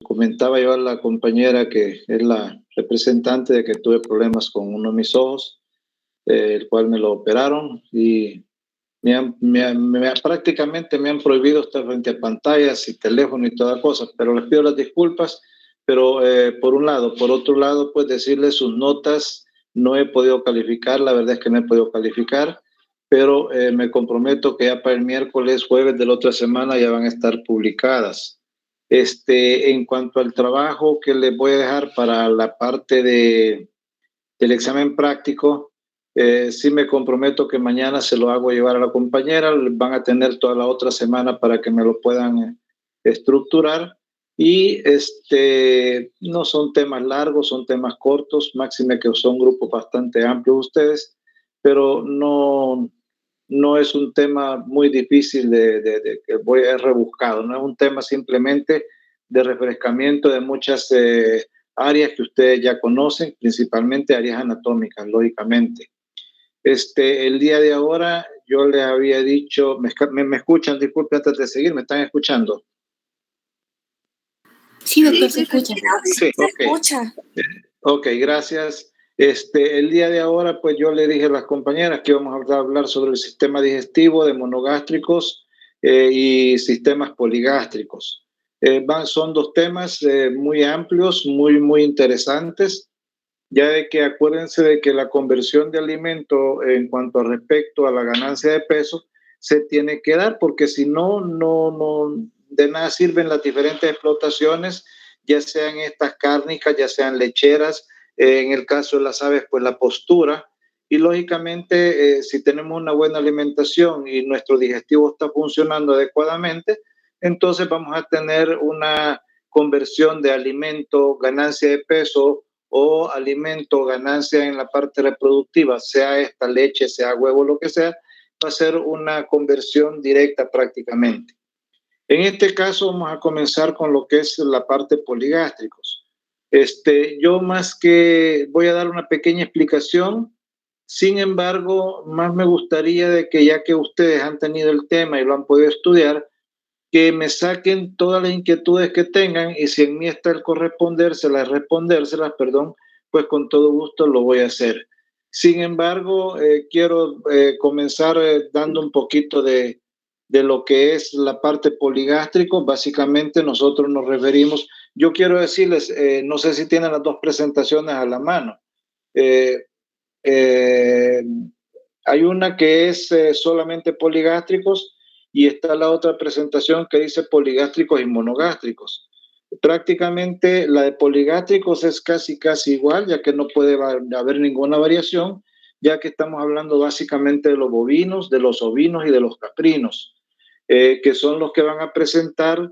Comentaba yo a la compañera que es la representante de que tuve problemas con uno de mis ojos, el cual me lo operaron y prácticamente me han prohibido estar frente a pantallas y teléfono y todas cosas, pero les pido las disculpas. Pero por un lado, por otro lado, pues decirles sus notas, no he podido calificar, la verdad es que no he podido calificar, pero me comprometo que ya para el miércoles, jueves de la otra semana ya van a estar publicadas. En cuanto al trabajo que les voy a dejar para la parte del examen práctico, sí me comprometo que mañana se lo hago llevar a la compañera. Van a tener toda la otra semana para que me lo puedan estructurar. Y no son temas largos, son temas cortos, máxime que son grupos bastante amplios ustedes, pero no es un tema muy difícil de que voy a rebuscado, no es un tema simplemente de refrescamiento de muchas áreas que ustedes ya conocen, principalmente áreas anatómicas, lógicamente. El día de ahora yo les había dicho, me escuchan, disculpe antes de seguir, ¿me están escuchando? Sí, doctor, se escucha. Sí, ok. Ok, gracias. El día de ahora, pues yo le dije a las compañeras que íbamos a hablar sobre el sistema digestivo de monogástricos y sistemas poligástricos. Son dos temas muy amplios, muy interesantes, ya de que acuérdense de que la conversión de alimento en cuanto respecto a la ganancia de peso se tiene que dar, porque si no, de nada sirven las diferentes explotaciones, ya sean estas cárnicas, ya sean lecheras, en el caso de las aves, pues la postura. Y lógicamente, si tenemos una buena alimentación y nuestro digestivo está funcionando adecuadamente, entonces vamos a tener una conversión de alimento, ganancia de peso o alimento, ganancia en la parte reproductiva, sea esta leche, sea huevo, lo que sea, va a ser una conversión directa prácticamente. En este caso vamos a comenzar con lo que es la parte poligástricos. Yo más que voy a dar una pequeña explicación, sin embargo, más me gustaría de que ya que ustedes han tenido el tema y lo han podido estudiar, que me saquen todas las inquietudes que tengan y si en mí está el respondérselas, perdón, pues con todo gusto lo voy a hacer. Sin embargo, quiero comenzar dando un poquito de lo que es la parte poligástrico. Básicamente nosotros nos referimos, yo quiero decirles, no sé si tienen las dos presentaciones a la mano. Eh, eh, Hay una que es solamente poligástricos y está la otra presentación que dice poligástricos y monogástricos. Prácticamente la de poligástricos es casi igual, ya que no puede haber ninguna variación, ya que estamos hablando básicamente de los bovinos, de los ovinos y de los caprinos, que son los que van a presentar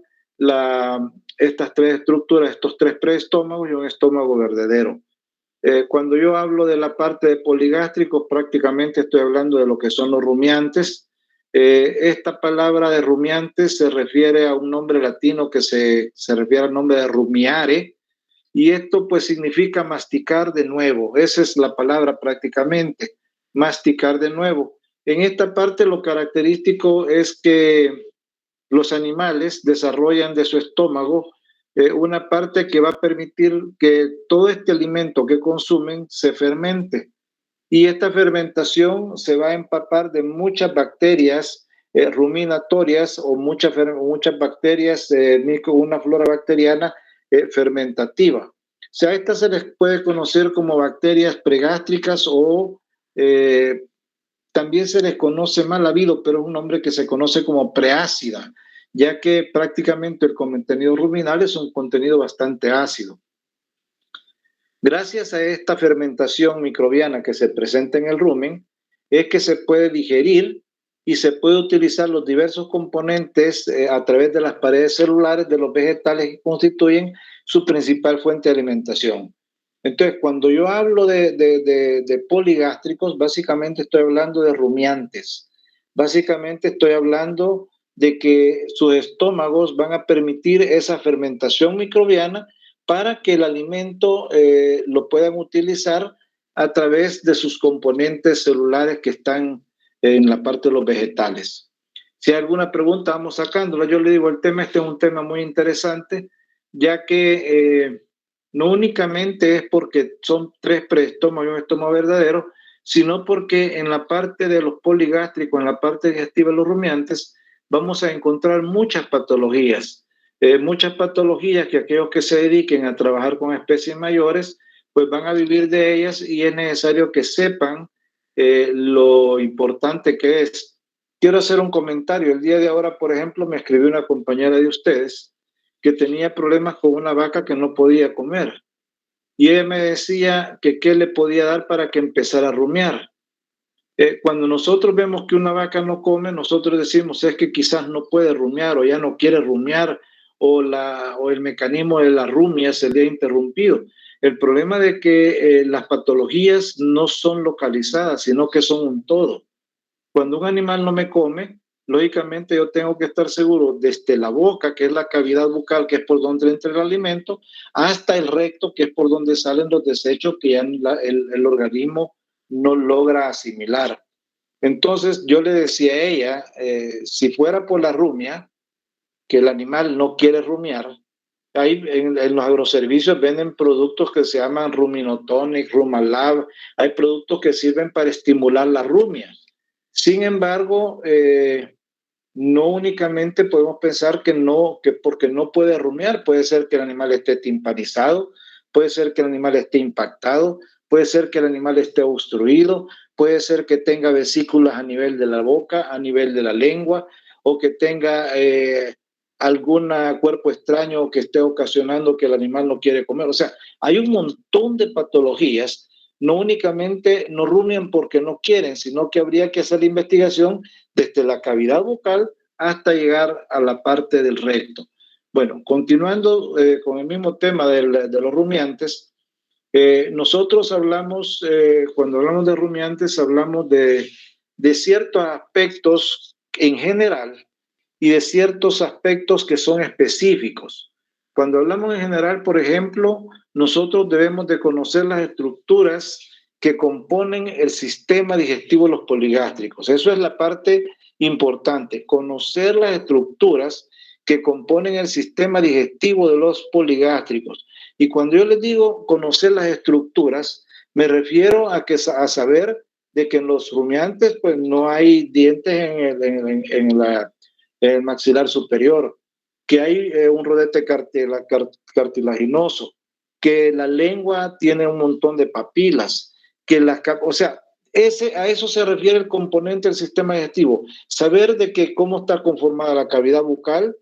estas tres estructuras, estos tres preestómagos y un estómago verdadero. Cuando yo hablo de la parte de poligástricos, prácticamente estoy hablando de lo que son los rumiantes. Esta palabra de rumiantes se refiere a un nombre latino que se refiere al nombre de rumiare, y esto pues significa masticar de nuevo. Esa es la palabra prácticamente, masticar de nuevo. En esta parte lo característico es que los animales desarrollan de su estómago una parte que va a permitir que todo este alimento que consumen se fermente. Y esta fermentación se va a empapar de muchas bacterias ruminatorias o muchas bacterias, una flora bacteriana fermentativa. O sea, a estas se les puede conocer como bacterias pregástricas o también se les conoce mal habido, pero es un nombre que se conoce como preácida, ya que prácticamente el contenido ruminal es un contenido bastante ácido. Gracias a esta fermentación microbiana que se presenta en el rumen, es que se puede digerir y se puede utilizar los diversos componentes a través de las paredes celulares de los vegetales que constituyen su principal fuente de alimentación. Entonces, cuando yo hablo de poligástricos, básicamente estoy hablando de rumiantes. Básicamente estoy hablando de que sus estómagos van a permitir esa fermentación microbiana para que el alimento lo puedan utilizar a través de sus componentes celulares que están en la parte de los vegetales. Si hay alguna pregunta, vamos sacándola. Yo le digo, el tema este es un tema muy interesante, ya que no únicamente es porque son 3 preestómagos y un estómago verdadero, sino porque en la parte de los poligástricos, en la parte digestiva de los rumiantes, vamos a encontrar muchas patologías que aquellos que se dediquen a trabajar con especies mayores, pues van a vivir de ellas y es necesario que sepan lo importante que es. Quiero hacer un comentario. El día de ahora, por ejemplo, me escribió una compañera de ustedes que tenía problemas con una vaca que no podía comer. Y ella me decía que qué le podía dar para que empezara a rumiar. Cuando nosotros vemos que una vaca no come, nosotros decimos es que quizás no puede rumiar o ya no quiere rumiar o el mecanismo de la rumia se le ha interrumpido. El problema de que las patologías no son localizadas, sino que son un todo. Cuando un animal no me come, lógicamente yo tengo que estar seguro desde la boca, que es la cavidad bucal, que es por donde entra el alimento, hasta el recto, que es por donde salen los desechos que ya el organismo no logra asimilar. Entonces yo le decía a ella, si fuera por la rumia, que el animal no quiere rumiar, ahí en los agroservicios venden productos que se llaman Ruminotonic, Rumalab, hay productos que sirven para estimular la rumia. Sin embargo, no únicamente podemos pensar que porque no puede rumiar, puede ser que el animal esté timpanizado, puede ser que el animal esté impactado, puede ser que el animal esté obstruido, puede ser que tenga vesículas a nivel de la boca, a nivel de la lengua, o que tenga algún cuerpo extraño que esté ocasionando que el animal no quiere comer. O sea, hay un montón de patologías. No únicamente no rumian porque no quieren, sino que habría que hacer la investigación desde la cavidad bucal hasta llegar a la parte del recto. Bueno, continuando con el mismo tema de los rumiantes, nosotros hablamos, cuando hablamos de rumiantes, hablamos de ciertos aspectos en general y de ciertos aspectos que son específicos. Cuando hablamos en general, por ejemplo, nosotros debemos de conocer las estructuras que componen el sistema digestivo de los poligástricos. Eso es la parte importante, conocer las estructuras que componen el sistema digestivo de los poligástricos. Y cuando yo les digo conocer las estructuras, me refiero a saber de que en los rumiantes pues no hay dientes en el maxilar superior, que hay un rodete cartilaginoso, que la lengua tiene un montón de papilas, o sea, a eso se refiere el componente del sistema digestivo, saber de que cómo está conformada la cavidad bucal,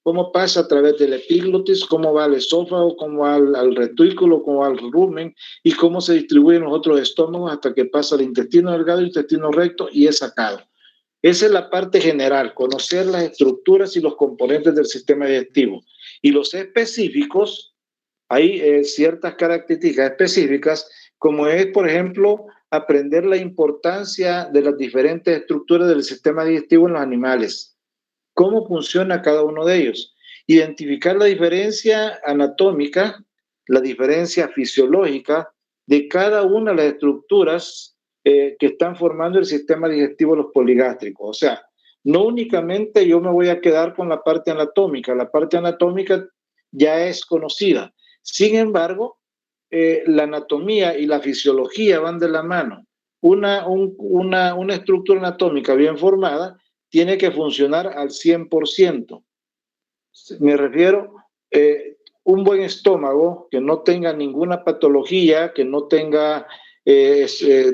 cómo pasa a través del epiglotis, cómo va al esófago, cómo va al retículo, cómo va al rumen y cómo se distribuyen los otros estómagos hasta que pasa al intestino delgado, intestino recto y es sacado. Esa es la parte general, conocer las estructuras y los componentes del sistema digestivo. Y los específicos, hay ciertas características específicas, como es, por ejemplo, aprender la importancia de las diferentes estructuras del sistema digestivo en los animales, cómo funciona cada uno de ellos, identificar la diferencia anatómica, la diferencia fisiológica de cada una de las estructuras que están formando el sistema digestivo de los poligástricos. O sea, no únicamente yo me voy a quedar con la parte anatómica ya es conocida. Sin embargo, la anatomía y la fisiología van de la mano. Una estructura anatómica bien formada tiene que funcionar al 100%. Me refiero un buen estómago que no tenga ninguna patología, que no tenga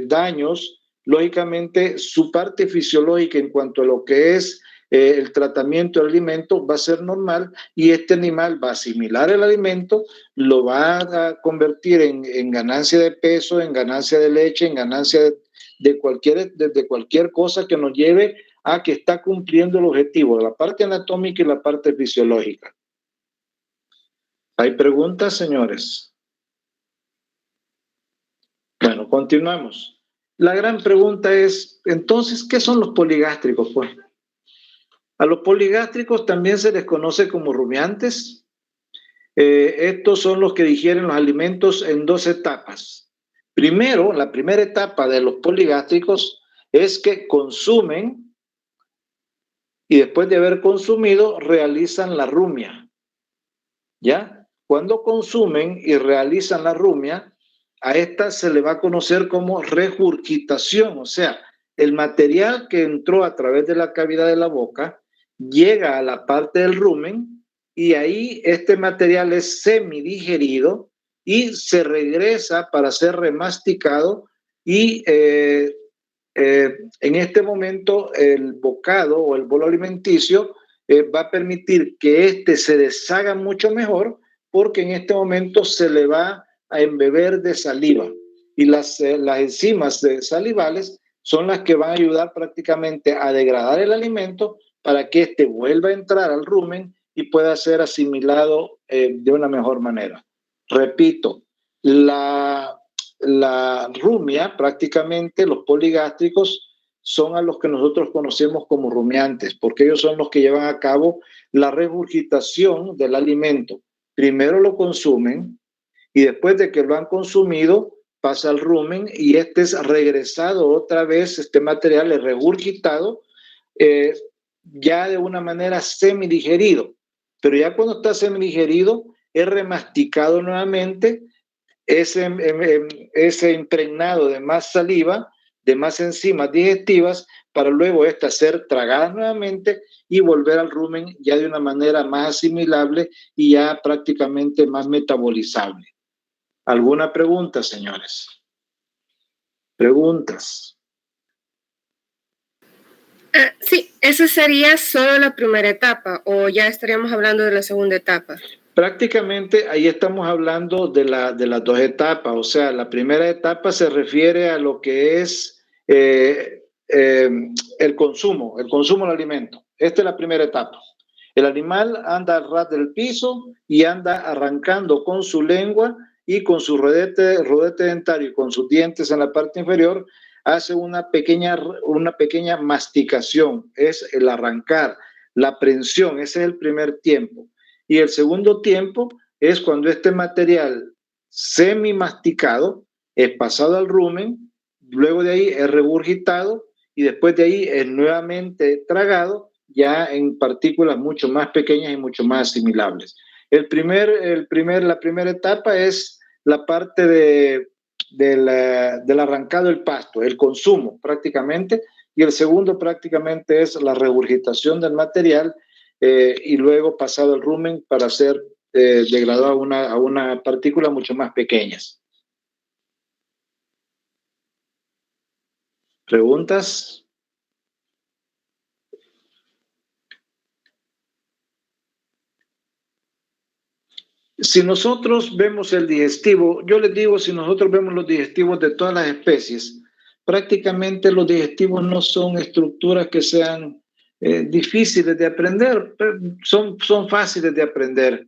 daños, lógicamente su parte fisiológica en cuanto a lo que es el tratamiento del alimento va a ser normal y este animal va a asimilar el alimento, lo va a convertir en ganancia de peso, en ganancia de leche, en ganancia de cualquier cosa que nos lleve a que está cumpliendo el objetivo de la parte anatómica y la parte fisiológica. ¿Hay preguntas, señores? Bueno, continuamos. La gran pregunta es, entonces, ¿qué son los poligástricos? Pues a los poligástricos también se les conoce como rumiantes. Estos son los que digieren los alimentos en 2 etapas. Primero, la primera etapa de los poligástricos es que consumen y después de haber consumido realizan la rumia. ¿Ya? Cuando consumen y realizan la rumia, a esta se le va a conocer como regurgitación, o sea, el material que entró a través de la cavidad de la boca llega a la parte del rumen y ahí este material es semidigerido y se regresa para ser remasticado y en este momento el bocado o el bolo alimenticio va a permitir que este se deshaga mucho mejor porque en este momento se le va a embeber de saliva y las enzimas salivales son las que van a ayudar prácticamente a degradar el alimento para que éste vuelva a entrar al rumen y pueda ser asimilado de una mejor manera. Repito, la rumia, prácticamente los poligástricos, son a los que nosotros conocemos como rumiantes, porque ellos son los que llevan a cabo la regurgitación del alimento. Primero lo consumen y después de que lo han consumido, pasa al rumen y este es regresado otra vez, este material es regurgitado ya de una manera semidigerido. Pero ya cuando está semidigerido, es remasticado nuevamente ese impregnado de más saliva, de más enzimas digestivas, para luego esta ser tragada nuevamente y volver al rumen ya de una manera más asimilable y ya prácticamente más metabolizable. ¿Alguna pregunta, señores? ¿Preguntas? Sí, esa sería solo la primera etapa o ya estaríamos hablando de la segunda etapa. Prácticamente ahí estamos hablando de las dos etapas, o sea, la primera etapa se refiere a lo que es el consumo del alimento. Esta es la primera etapa. El animal anda al ras del piso y anda arrancando con su lengua y con su rodete dentario y con sus dientes en la parte inferior, hace una pequeña masticación, es el arrancar, la prensión, ese es el primer tiempo. Y el segundo tiempo es cuando este material semi-masticado es pasado al rumen, luego de ahí es regurgitado y después de ahí es nuevamente tragado ya en partículas mucho más pequeñas y mucho más asimilables. La primera etapa es la parte del arrancado del pasto, el consumo prácticamente, y el segundo prácticamente es la regurgitación del material y luego pasado el rumen para ser degradado a una partícula mucho más pequeñas. ¿Preguntas? Si nosotros vemos el digestivo, yo les digo, si nosotros vemos los digestivos de todas las especies, prácticamente los digestivos no son estructuras que sean difíciles de aprender, son fáciles de aprender.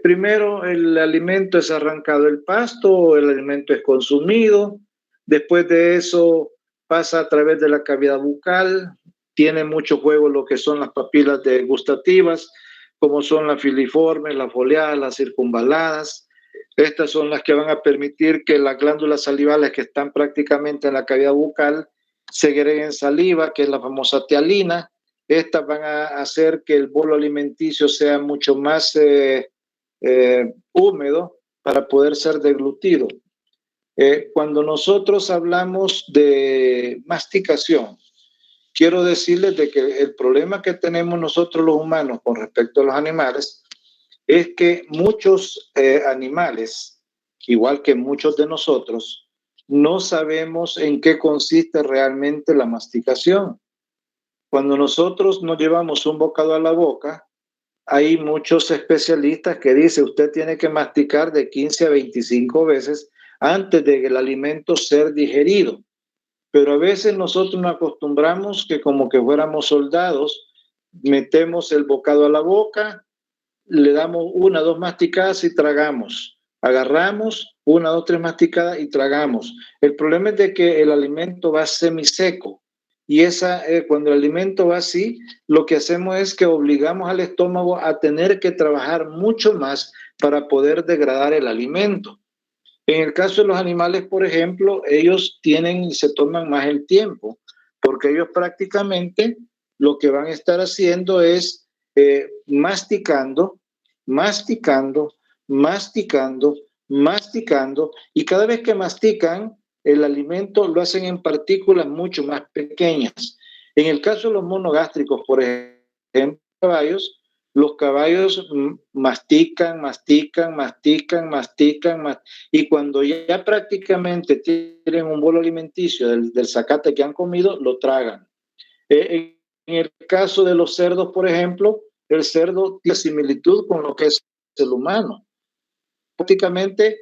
Primero el alimento es arrancado del pasto, el alimento es consumido, después de eso pasa a través de la cavidad bucal, tiene mucho juego lo que son las papilas gustativas, como son las filiformes, las foliadas, las circunvaladas. Estas son las que van a permitir que las glándulas salivales que están prácticamente en la cavidad bucal segreguen saliva, que es la famosa tialina. Estas van a hacer que el bolo alimenticio sea mucho más húmedo para poder ser deglutido. Cuando nosotros hablamos de masticación, quiero decirles de que el problema que tenemos nosotros los humanos con respecto a los animales es que muchos animales, igual que muchos de nosotros, no sabemos en qué consiste realmente la masticación. Cuando nosotros nos llevamos un bocado a la boca, hay muchos especialistas que dicen usted tiene que masticar de 15 a 25 veces antes de que el alimento ser digerido. Pero a veces nosotros nos acostumbramos que como que fuéramos soldados, metemos el bocado a la boca, le damos una, dos masticadas y tragamos. Agarramos una, dos, tres masticadas y tragamos. El problema es de que el alimento va semiseco. Y cuando el alimento va así, lo que hacemos es que obligamos al estómago a tener que trabajar mucho más para poder degradar el alimento. En el caso de los animales, por ejemplo, ellos tienen y se toman más el tiempo, porque ellos prácticamente lo que van a estar haciendo es masticando, masticando, masticando, masticando, y cada vez que mastican el alimento lo hacen en partículas mucho más pequeñas. En el caso de los monogástricos, por ejemplo, los caballos mastican, mastican, mastican, mastican, y cuando ya prácticamente tienen un bolo alimenticio del zacate que han comido, lo tragan. En el caso de los cerdos, por ejemplo, el cerdo tiene similitud con lo que es el humano. Prácticamente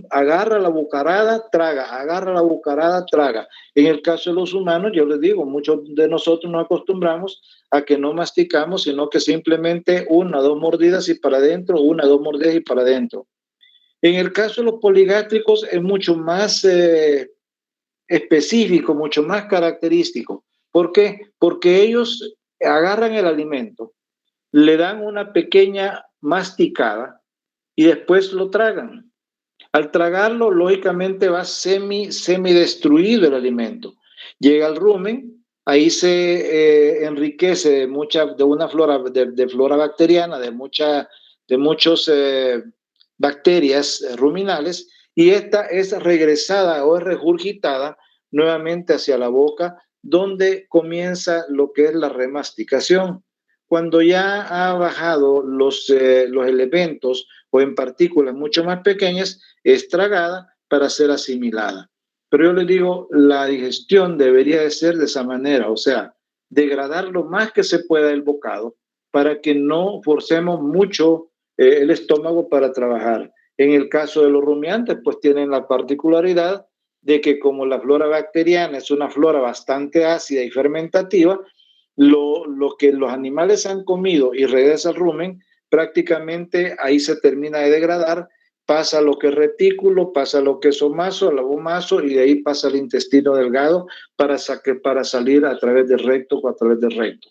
agarra la bucarada, traga, agarra la bucarada, traga. En el caso de los humanos, yo les digo, muchos de nosotros nos acostumbramos a que no masticamos, sino que simplemente una, dos mordidas y para adentro, una, dos mordidas y para adentro. En el caso de los poligástricos es mucho más específico, mucho más característico. ¿Por qué? Porque ellos agarran el alimento, le dan una pequeña masticada y después lo tragan. Al tragarlo, lógicamente va semi destruido el alimento. Llega al rumen, ahí se enriquece de una flora, de flora bacteriana, de muchos bacterias ruminales, y esta es regresada o es regurgitada nuevamente hacia la boca, donde comienza lo que es la remasticación. Cuando ya ha bajado los elementos o en partículas mucho más pequeñas, es tragada para ser asimilada. Pero yo les digo, la digestión debería de ser de esa manera, o sea, degradar lo más que se pueda el bocado para que no forcemos mucho el estómago para trabajar. En el caso de los rumiantes, pues tienen la particularidad de que como la flora bacteriana es una flora bastante ácida y fermentativa, lo que los animales han comido y regresa al rumen, prácticamente ahí se termina de degradar, pasa lo que es retículo, pasa lo que es omaso, el abomaso, y de ahí pasa el intestino delgado para salir a través del recto o a través del recto.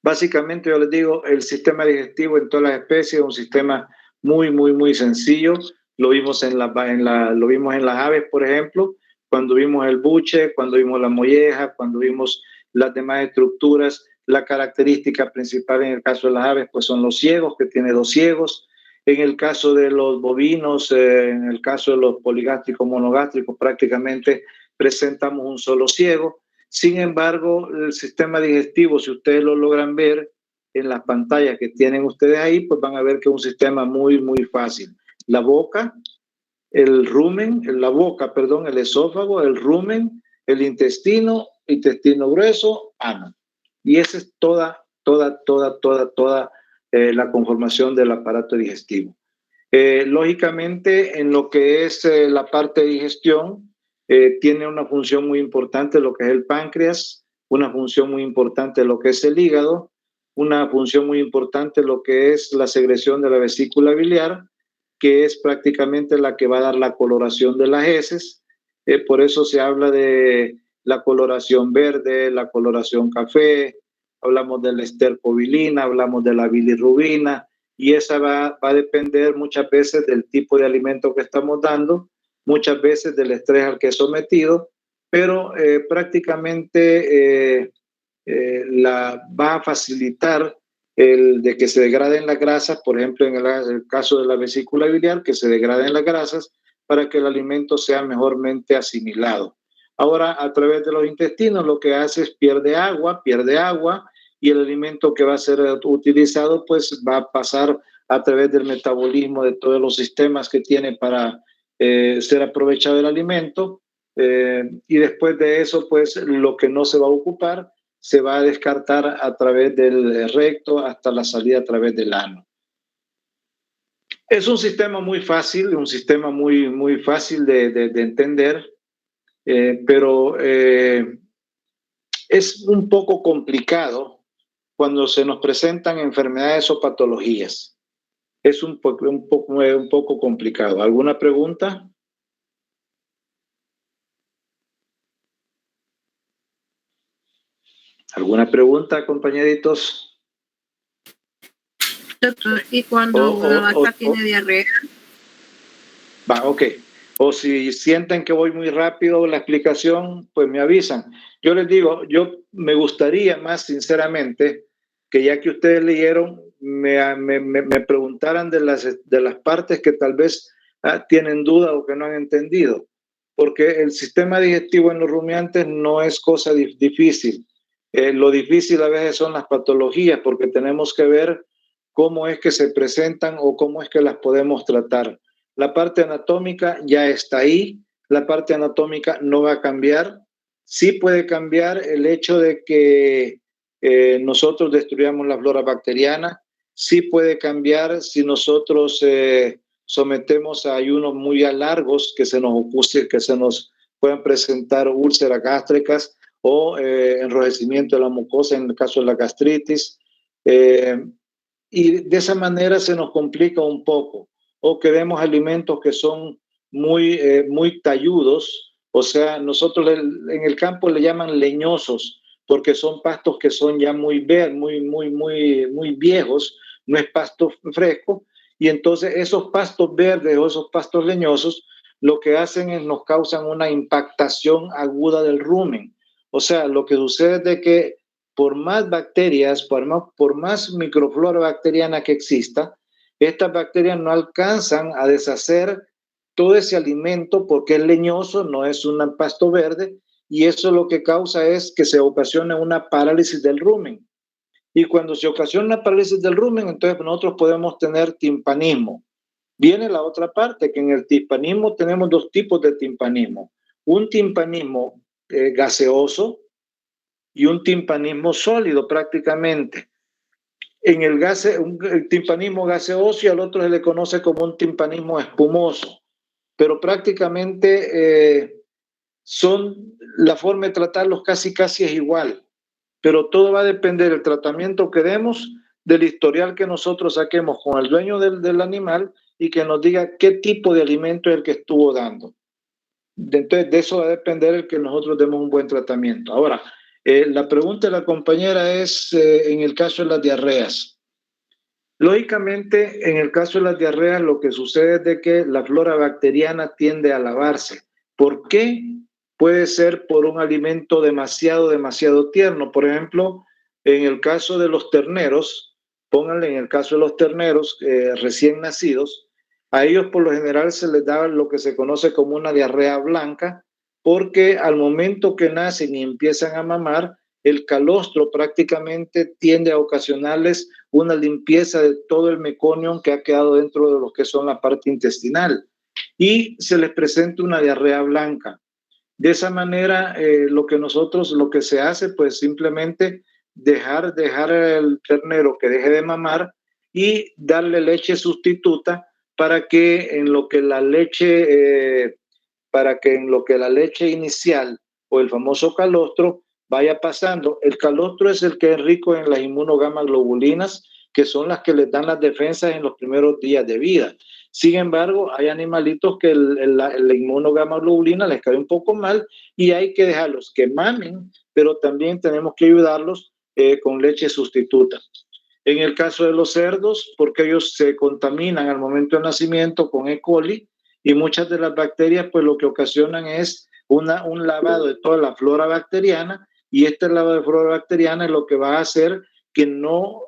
Básicamente yo les digo, el sistema digestivo en todas las especies es un sistema muy, muy, muy sencillo. Lo vimos lo vimos en las aves, por ejemplo, cuando vimos el buche, cuando vimos la molleja, cuando vimos las demás estructuras. La característica principal en el caso de las aves pues son los ciegos, que tiene 2 ciegos. En el caso de los bovinos, en el caso de los poligástricos, monogástricos, prácticamente presentamos un solo ciego. Sin embargo, el sistema digestivo, si ustedes lo logran ver en las pantallas que tienen ustedes ahí, pues van a ver que es un sistema muy, muy fácil. La boca, el rumen, la boca, perdón, el esófago, el rumen, el intestino grueso, ano. Y esa es toda la conformación del aparato digestivo. Lógicamente, en lo que es la parte de digestión, tiene una función muy importante lo que es el páncreas, una función muy importante lo que es el hígado, una función muy importante lo que es la secreción de la vesícula biliar, que es prácticamente la que va a dar la coloración de las heces. Por eso se habla de la coloración verde, la coloración café, hablamos de la estercobilina, hablamos de la bilirrubina, y esa va a depender muchas veces del tipo de alimento que estamos dando, muchas veces del estrés al que es sometido, pero prácticamente va a facilitar el de que se degraden las grasas, por ejemplo, en el caso de la vesícula biliar, que se degraden las grasas para que el alimento sea mejormente asimilado. Ahora, a través de los intestinos, lo que hace es pierde agua, y el alimento que va a ser utilizado, pues va a pasar a través del metabolismo de todos los sistemas que tiene para ser aprovechado el alimento. Y después de eso, pues lo que no se va a ocupar se va a descartar a través del recto hasta la salida a través del ano. Es un sistema muy fácil, un sistema muy, muy fácil de entender, pero es un poco complicado cuando se nos presentan enfermedades o patologías. Es un poco complicado. ¿Alguna pregunta? ¿Alguna pregunta, compañeritos? Doctor, ¿y cuando una vaca tiene diarrea? Ok. O si sienten que voy muy rápido la explicación, pues me avisan. Yo les digo, yo me gustaría más sinceramente que ya que ustedes leyeron, me preguntaran de las partes que tal vez tienen duda o que no han entendido, porque el sistema digestivo en los rumiantes no es cosa difícil. Lo difícil a veces son las patologías, porque tenemos que ver cómo es que se presentan o cómo es que las podemos tratar. La parte anatómica ya está ahí, la parte anatómica no va a cambiar. Sí puede cambiar el hecho de que nosotros destruyamos la flora bacteriana, sí puede cambiar si nosotros sometemos a ayunos muy largos que se nos puedan presentar úlceras gástricas o enrojecimiento de la mucosa en el caso de la gastritis. Y de esa manera se nos complica un poco. O que vemos alimentos que son muy talludos, o sea, nosotros en el campo le llaman leñosos, porque son pastos que son ya muy viejos, no es pasto fresco, y entonces esos pastos verdes o esos pastos leñosos lo que hacen es nos causan una impactación aguda del rumen. O sea, lo que sucede es de que por más bacterias, por más microflora bacteriana que exista, estas bacterias no alcanzan a deshacer todo ese alimento porque es leñoso, no es un pasto verde, y eso lo que causa es que se ocasione una parálisis del rumen. Y cuando se ocasiona una parálisis del rumen, entonces nosotros podemos tener timpanismo. Viene la otra parte, que en el timpanismo tenemos dos tipos de timpanismo. Un timpanismo gaseoso y un timpanismo sólido prácticamente. En el timpanismo gaseoso y al otro se le conoce como un timpanismo espumoso, pero prácticamente la forma de tratarlos casi es igual, pero todo va a depender del tratamiento que demos, del historial que nosotros saquemos con el dueño del animal y que nos diga qué tipo de alimento es el que estuvo dando. Entonces, de eso va a depender el que nosotros demos un buen tratamiento. Ahora, la pregunta de la compañera es en el caso de las diarreas. Lógicamente, en el caso de las diarreas, lo que sucede es de que la flora bacteriana tiende a lavarse. ¿Por qué? Puede ser por un alimento demasiado tierno. Por ejemplo, en el caso de los terneros, pónganle en el caso de los terneros recién nacidos, a ellos por lo general se les da lo que se conoce como una diarrea blanca, porque al momento que nacen y empiezan a mamar, el calostro prácticamente tiende a ocasionarles una limpieza de todo el meconium que ha quedado dentro de lo que son la parte intestinal y se les presenta una diarrea blanca. De esa manera, lo que se hace, pues simplemente dejar el ternero que deje de mamar y darle leche sustituta para que en lo que la leche inicial o el famoso calostro vaya pasando. El calostro es el que es rico en las inmunogamaglobulinas, que son las que les dan las defensas en los primeros días de vida. Sin embargo, hay animalitos que la inmunogamoglobulina les cae un poco mal y hay que dejarlos que mamen, pero también tenemos que ayudarlos con leche sustituta. En el caso de los cerdos, porque ellos se contaminan al momento del nacimiento con E. coli y muchas de las bacterias, pues lo que ocasionan es un lavado de toda la flora bacteriana y este lavado de flora bacteriana es lo que va a hacer que no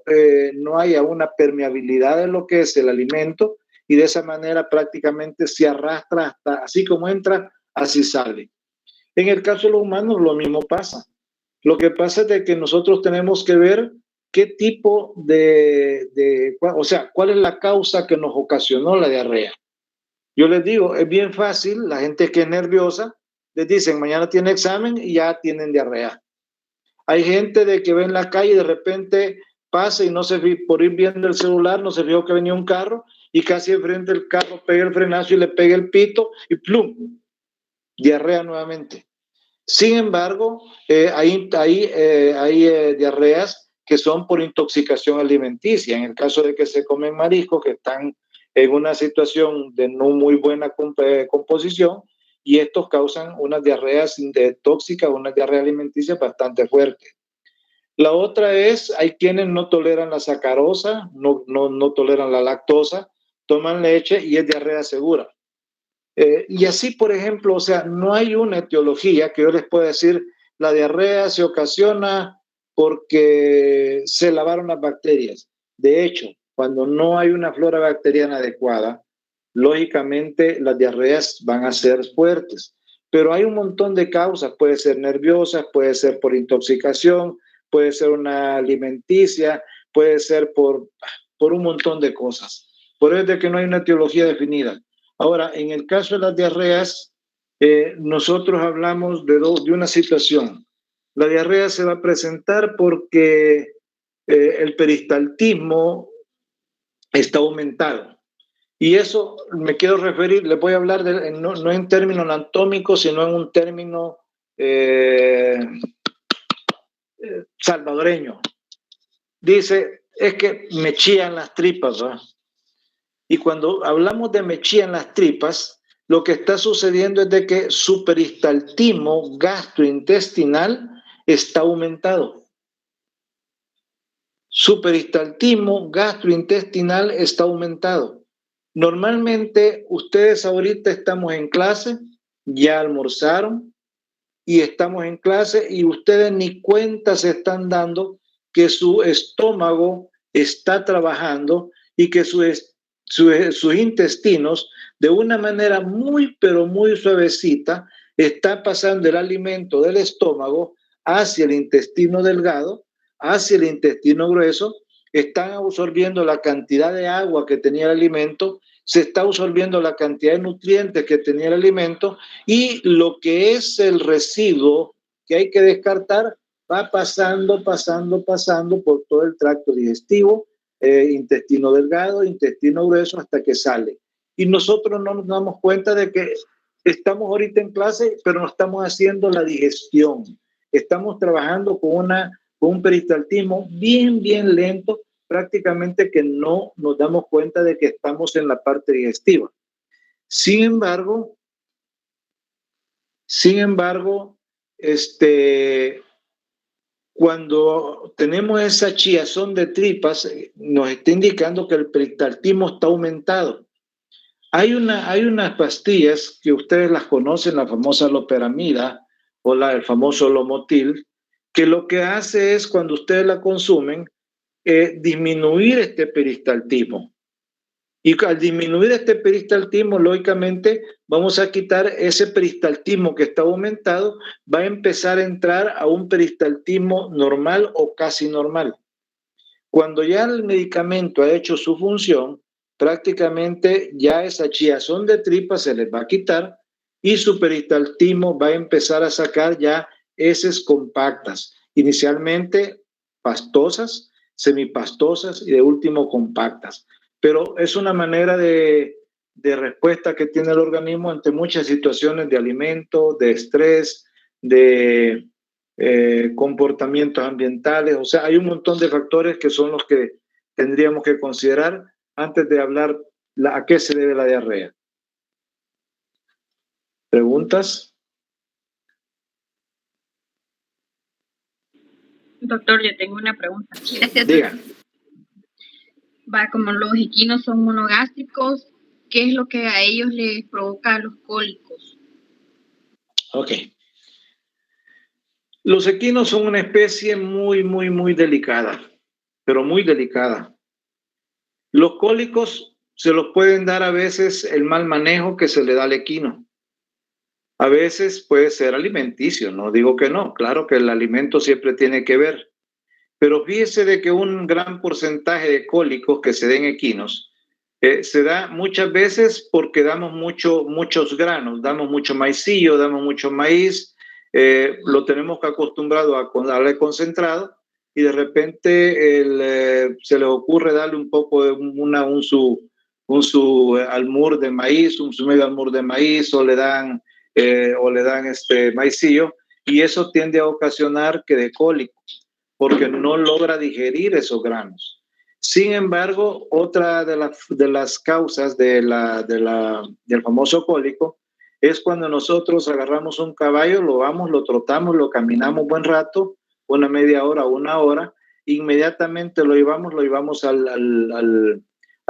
haya una permeabilidad de lo que es el alimento y de esa manera prácticamente se arrastra hasta, así como entra, así sale. En el caso de los humanos lo mismo pasa. Lo que pasa es de que nosotros tenemos que ver qué tipo o sea, cuál es la causa que nos ocasionó la diarrea. Yo les digo, es bien fácil, la gente que es nerviosa, les dicen, mañana tiene examen y ya tienen diarrea. Hay gente de que ve en la calle y de repente pasa y no se por ir viendo el celular, no se fijó que venía un carro y casi enfrente del carro pega el frenazo y le pega el pito y plum, diarrea nuevamente. Sin embargo, hay diarreas que son por intoxicación alimenticia. En el caso de que se comen mariscos que están en una situación de no muy buena composición y estos causan unas diarreas tóxicas, una diarrea alimenticia bastante fuerte. La otra es, hay quienes no toleran la sacarosa, no toleran la lactosa, toman leche y es diarrea segura. Y así, por ejemplo, o sea, no hay una etiología que yo les pueda decir, la diarrea se ocasiona porque se lavaron las bacterias. De hecho, cuando no hay una flora bacteriana adecuada, lógicamente las diarreas van a ser fuertes. Pero hay un montón de causas, puede ser nerviosas, puede ser por intoxicación, puede ser una alimenticia, puede ser por un montón de cosas. Por eso es de que no hay una etiología definida. Ahora, en el caso de las diarreas, nosotros hablamos de una situación. La diarrea se va a presentar porque el peristaltismo está aumentado. Y eso me quiero referir, les voy a hablar no en términos anatómicos, sino en un término salvadoreño. Dice, es que me chían las tripas, ¿verdad? Y cuando hablamos de me chían las tripas, lo que está sucediendo es de que su peristaltismo gastrointestinal está aumentado. Su peristaltismo gastrointestinal está aumentado. Normalmente ustedes ahorita estamos en clase, ya almorzaron y estamos en clase y ustedes ni cuenta se están dando que su estómago está trabajando y que sus intestinos de una manera muy pero muy suavecita está pasando el alimento del estómago hacia el intestino delgado, hacia el intestino grueso, están absorbiendo la cantidad de agua que tenía el alimento, se está absorbiendo la cantidad de nutrientes que tenía el alimento y lo que es el residuo que hay que descartar va pasando por todo el tracto digestivo, intestino delgado, intestino grueso, hasta que sale. Y nosotros no nos damos cuenta de que estamos ahorita en clase, pero no estamos haciendo la digestión. Estamos trabajando con un peristaltismo bien lento, prácticamente que no nos damos cuenta de que estamos en la parte digestiva. Sin embargo, cuando tenemos esa chíazón de tripas, nos está indicando que el peristaltismo está aumentado. Hay unas pastillas que ustedes las conocen, la famosa loperamida o el famoso Lomotil, que lo que hace es, cuando ustedes la consumen, disminuir este peristaltismo. Y al disminuir este peristaltismo, lógicamente, vamos a quitar ese peristaltismo que está aumentado, va a empezar a entrar a un peristaltismo normal o casi normal. Cuando ya el medicamento ha hecho su función, prácticamente ya esa chíazón de tripa se les va a quitar y su peristaltismo va a empezar a sacar ya heces compactas, inicialmente pastosas, semipastosas y de último compactas. Pero es una manera de respuesta que tiene el organismo ante muchas situaciones de alimento, de estrés, de comportamientos ambientales. O sea, hay un montón de factores que son los que tendríamos que considerar antes de hablar a qué se debe la diarrea. ¿Preguntas? Doctor, yo tengo una pregunta. Digan. Va, como los equinos son monogástricos, ¿qué es lo que a ellos les provoca los cólicos? Ok. Los equinos son una especie muy delicada, pero muy delicada. Los cólicos se los pueden dar a veces el mal manejo que se le da al equino. A veces puede ser alimenticio, no digo que no, claro que el alimento siempre tiene que ver, pero fíjese de que un gran porcentaje de cólicos que se den equinos se da muchas veces porque damos muchos granos, damos mucho maicillo, damos mucho maíz, lo tenemos que acostumbrado a darle concentrado y de repente se les ocurre darle un poco de un su almur de maíz, un su medio almur de maíz o le dan maicillo y eso tiende a ocasionar que dé cólico porque no logra digerir esos granos. Sin embargo, otra de las causas del famoso cólico es cuando nosotros agarramos un caballo, lo vamos, lo trotamos, lo caminamos buen rato, una media hora, una hora, inmediatamente lo llevamos al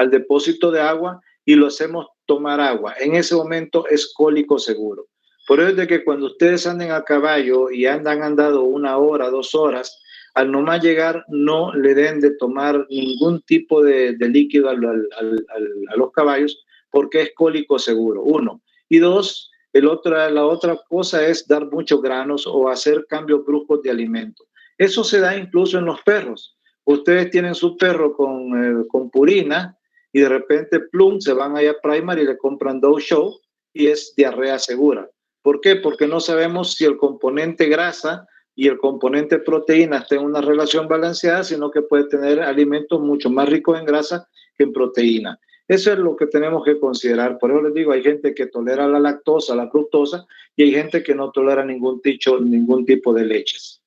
depósito de agua y lo hacemos tomar agua. En ese momento es cólico seguro. Por eso es de que cuando ustedes anden a caballo y han andado una hora, 2 horas, al nomás llegar no le den de tomar ningún tipo de líquido a los caballos, porque es cólico seguro, uno. Y dos, la otra cosa es dar muchos granos o hacer cambios bruscos de alimento. Eso se da incluso en los perros. Ustedes tienen su perro con purina y de repente, plum, se van allá a Primary y le compran Dow Show y es diarrea segura. ¿Por qué? Porque no sabemos si el componente grasa y el componente proteína está en una relación balanceada, sino que puede tener alimentos mucho más ricos en grasa que en proteína. Eso es lo que tenemos que considerar. Por eso les digo, hay gente que tolera la lactosa, la fructosa, y hay gente que no tolera ningún tipo de leches.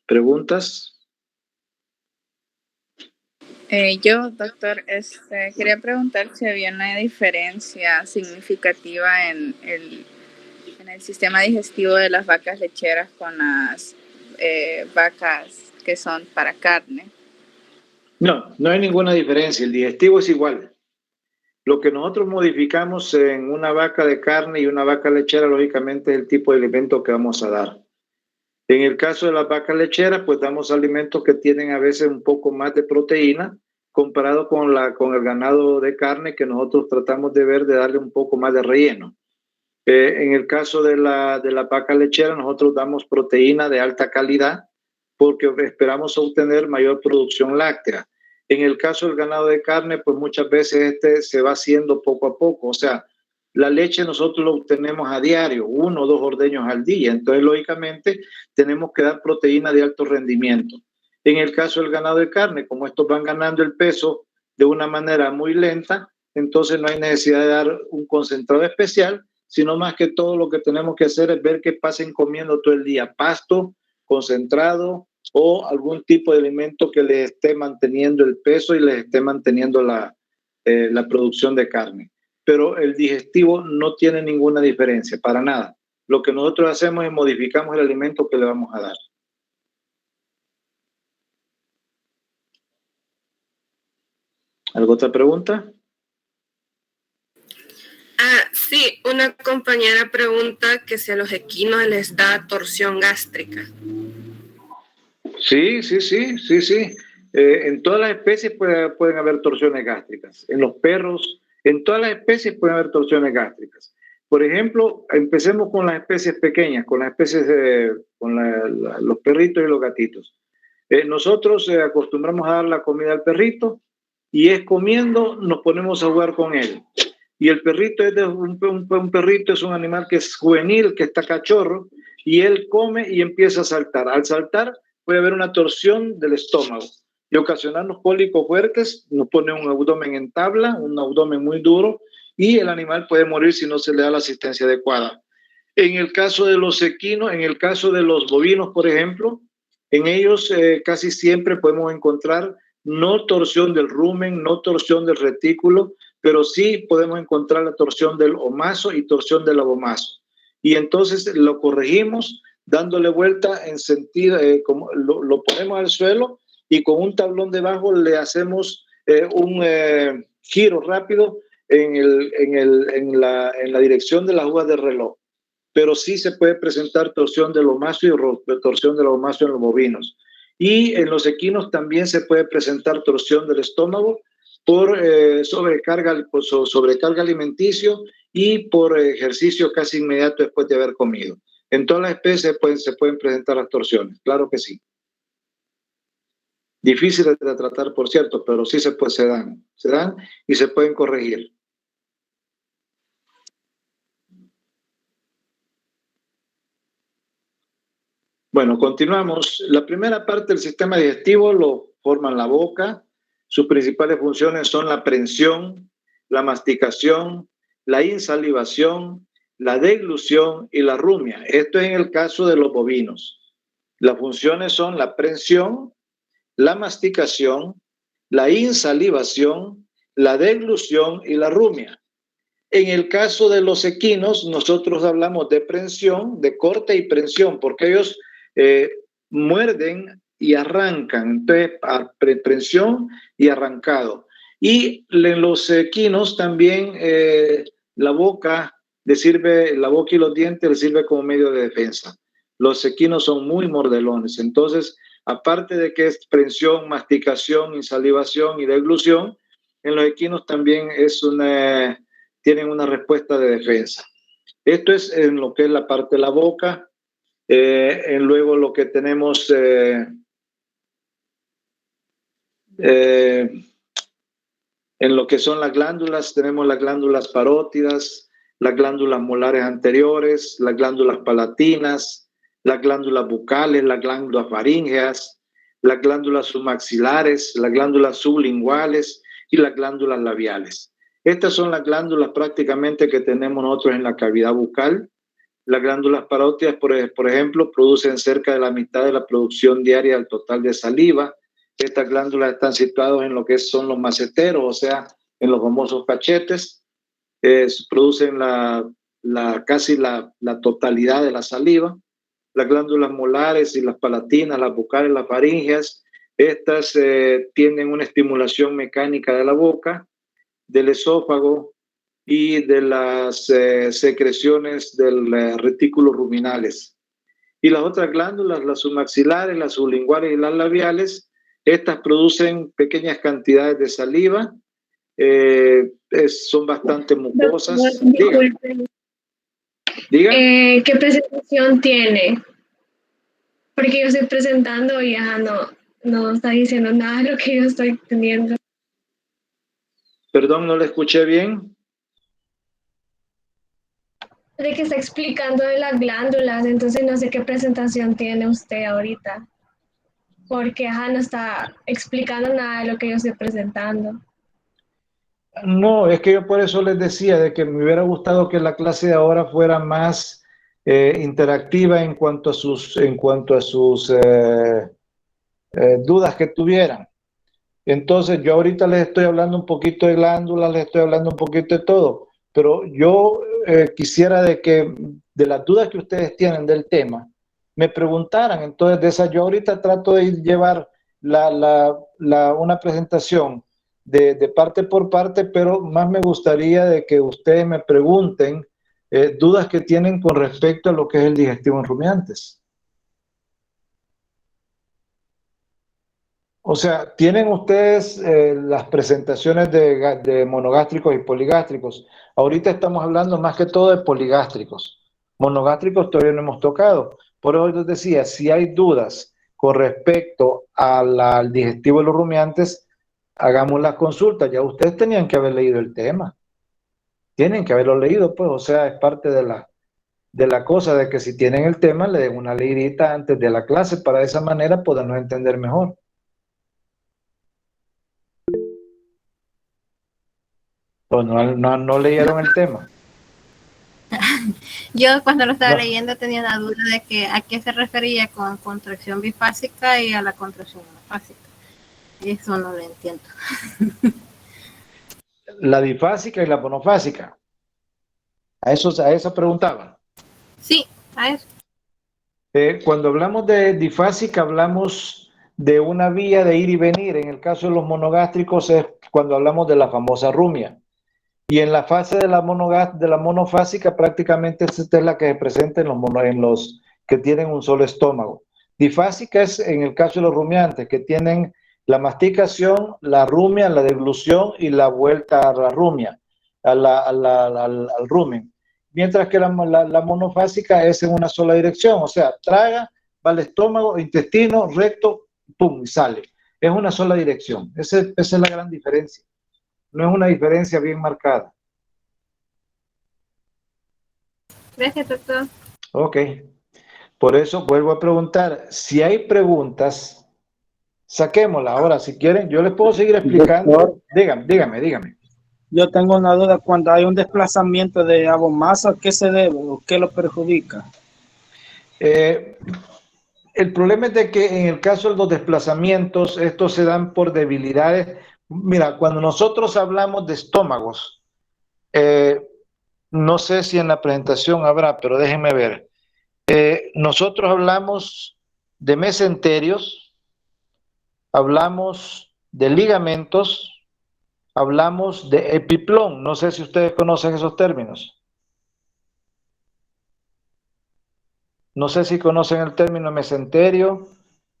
¿Preguntas? Yo, doctor, quería preguntar si había una diferencia significativa en el sistema digestivo de las vacas lecheras con las vacas que son para carne. No, no hay ninguna diferencia. El digestivo es igual. Lo que nosotros modificamos en una vaca de carne y una vaca lechera, lógicamente, es el tipo de alimento que vamos a dar. En el caso de las vacas lecheras, pues damos alimentos que tienen a veces un poco más de proteína comparado con el ganado de carne, que nosotros tratamos de darle un poco más de relleno. En el caso de la vaca lechera, nosotros damos proteína de alta calidad porque esperamos obtener mayor producción láctea. En el caso del ganado de carne, pues muchas veces se va haciendo poco a poco. O sea, la leche nosotros la obtenemos a diario, 1 o 2 ordeños al día. Entonces, lógicamente, tenemos que dar proteína de alto rendimiento. En el caso del ganado de carne, como estos van ganando el peso de una manera muy lenta, entonces no hay necesidad de dar un concentrado especial, sino más que todo lo que tenemos que hacer es ver que pasen comiendo todo el día pasto, concentrado o algún tipo de alimento que les esté manteniendo el peso y les esté manteniendo la producción de carne. Pero el digestivo no tiene ninguna diferencia, para nada. Lo que nosotros hacemos es modificamos el alimento que le vamos a dar. ¿Alguna otra pregunta? Sí, una compañera pregunta que si a los equinos les da torsión gástrica. Sí. En todas las especies pueden haber torsiones gástricas. En los perros, en todas las especies pueden haber torsiones gástricas. Por ejemplo, empecemos con las especies pequeñas, con las especies los perritos y los gatitos. Nosotros acostumbramos a dar la comida al perrito y es comiendo, nos ponemos a jugar con él. Y el perrito un perrito es un animal que es juvenil, que está cachorro, y él come y empieza a saltar. Al saltar puede haber una torsión del estómago y ocasionarnos cólicos fuertes, nos pone un abdomen en tabla, un abdomen muy duro, y el animal puede morir si no se le da la asistencia adecuada. En el caso de los equinos, en el caso de los bovinos, por ejemplo, en ellos casi siempre podemos encontrar no torsión del rumen, no torsión del retículo, pero sí podemos encontrar la torsión del omaso y torsión del abomaso. Y entonces lo corregimos dándole vuelta en sentido, como lo ponemos al suelo y con un tablón debajo le hacemos un giro rápido en la dirección de las agujas del reloj. Pero sí se puede presentar torsión del omaso y torsión del abomaso en los bovinos. Y en los equinos también se puede presentar torsión del estómago por sobrecarga alimenticio y por ejercicio casi inmediato después de haber comido. En todas las especies se pueden presentar las torsiones, claro que sí. Difíciles de tratar, por cierto, pero sí se dan y se pueden corregir. Bueno, continuamos. La primera parte del sistema digestivo lo forman la boca. Sus principales funciones son la prensión, la masticación, la insalivación, la deglución y la rumia. Esto es en el caso de los bovinos. Las funciones son la prensión, la masticación, la insalivación, la deglución y la rumia. En el caso de los equinos, nosotros hablamos de prensión, de corte y prensión, porque ellos muerden y arrancan. Entonces, prensión y arrancado. Y en los equinos también la boca y los dientes les sirve como medio de defensa. Los equinos son muy mordelones, entonces aparte de que es prensión, masticación, insalivación y deglución, en los equinos también tienen una respuesta de defensa. Esto es en lo que es la parte de la boca. Luego lo que tenemos en lo que son las glándulas, tenemos las glándulas parótidas, las glándulas molares anteriores, las glándulas palatinas, las glándulas bucales, las glándulas faríngeas, las glándulas submaxilares, las glándulas sublinguales y las glándulas labiales. Estas son las glándulas prácticamente que tenemos nosotros en la cavidad bucal. Las glándulas parótidas, por ejemplo, producen cerca de la mitad de la producción diaria del total de saliva. Estas glándulas están situadas en lo que son los maceteros, o sea, en los famosos cachetes. Producen casi la totalidad de la saliva. Las glándulas molares y las palatinas, las bucales, las faríngeas, estas tienen una estimulación mecánica de la boca, del esófago y de las secreciones del retículo ruminales. Y las otras glándulas, las submaxilares, las sublinguales y las labiales, estas producen pequeñas cantidades de saliva, son bastante mucosas. Diga. ¿Qué presentación tiene? Porque yo estoy presentando y no está diciendo nada de lo que yo estoy teniendo. Perdón, no le escuché bien. De que está explicando de las glándulas, entonces no sé qué presentación tiene usted ahorita. Porque no está explicando nada de lo que yo estoy presentando. No, es que yo por eso les decía de que me hubiera gustado que la clase de ahora fuera más interactiva en cuanto a sus dudas que tuvieran. Entonces yo ahorita les estoy hablando un poquito de glándulas, les estoy hablando un poquito de todo, pero yo quisiera de las dudas que ustedes tienen del tema, me preguntaran. Entonces de esas yo ahorita trato de llevar una presentación de parte por parte, pero más me gustaría de que ustedes me pregunten dudas que tienen con respecto a lo que es el digestivo en rumiantes. O sea, tienen ustedes las presentaciones de monogástricos y poligástricos. Ahorita estamos hablando más que todo de poligástricos. Monogástricos todavía no hemos tocado. Por eso les decía, si hay dudas con respecto al digestivo de los rumiantes, hagamos las consultas. Ya ustedes tenían que haber leído el tema. Tienen que haberlo leído, pues, o sea, es parte de la cosa de que si tienen el tema, le den una leidita antes de la clase para de esa manera podernos entender mejor. ¿O no leyeron el tema? Yo cuando lo estaba leyendo tenía la duda de que a qué se refería con contracción bifásica y a la contracción monofásica. Eso no lo entiendo. La difásica y la monofásica. A eso preguntaba. Sí, a eso. Cuando hablamos de difásica, hablamos de una vía de ir y venir. En el caso de los monogástricos es cuando hablamos de la famosa rumia. Y en la fase de la monofásica, prácticamente esta es la que se presenta en los que tienen un solo estómago. Difásica es en el caso de los rumiantes, que tienen la masticación, la rumia, la deglución y la vuelta a la rumia, al rumen. Mientras que la monofásica es en una sola dirección, o sea, traga, va al estómago, intestino, recto, pum, y sale. Es una sola dirección. Esa es la gran diferencia. No es una diferencia bien marcada. Gracias, doctor. Ok. Por eso vuelvo a preguntar, si hay preguntas, saquémoslas. Ahora, si quieren, yo les puedo seguir explicando. Doctor, dígame. Yo tengo una duda. Cuando hay un desplazamiento de abomasa, ¿qué se debe o qué lo perjudica? El problema es de que en el caso de los desplazamientos, estos se dan por debilidades. Mira, cuando nosotros hablamos de estómagos, no sé si en la presentación habrá, pero déjenme ver. Nosotros hablamos de mesenterios, hablamos de ligamentos, hablamos de epiplón. No sé si ustedes conocen esos términos. No sé si conocen el término mesenterio,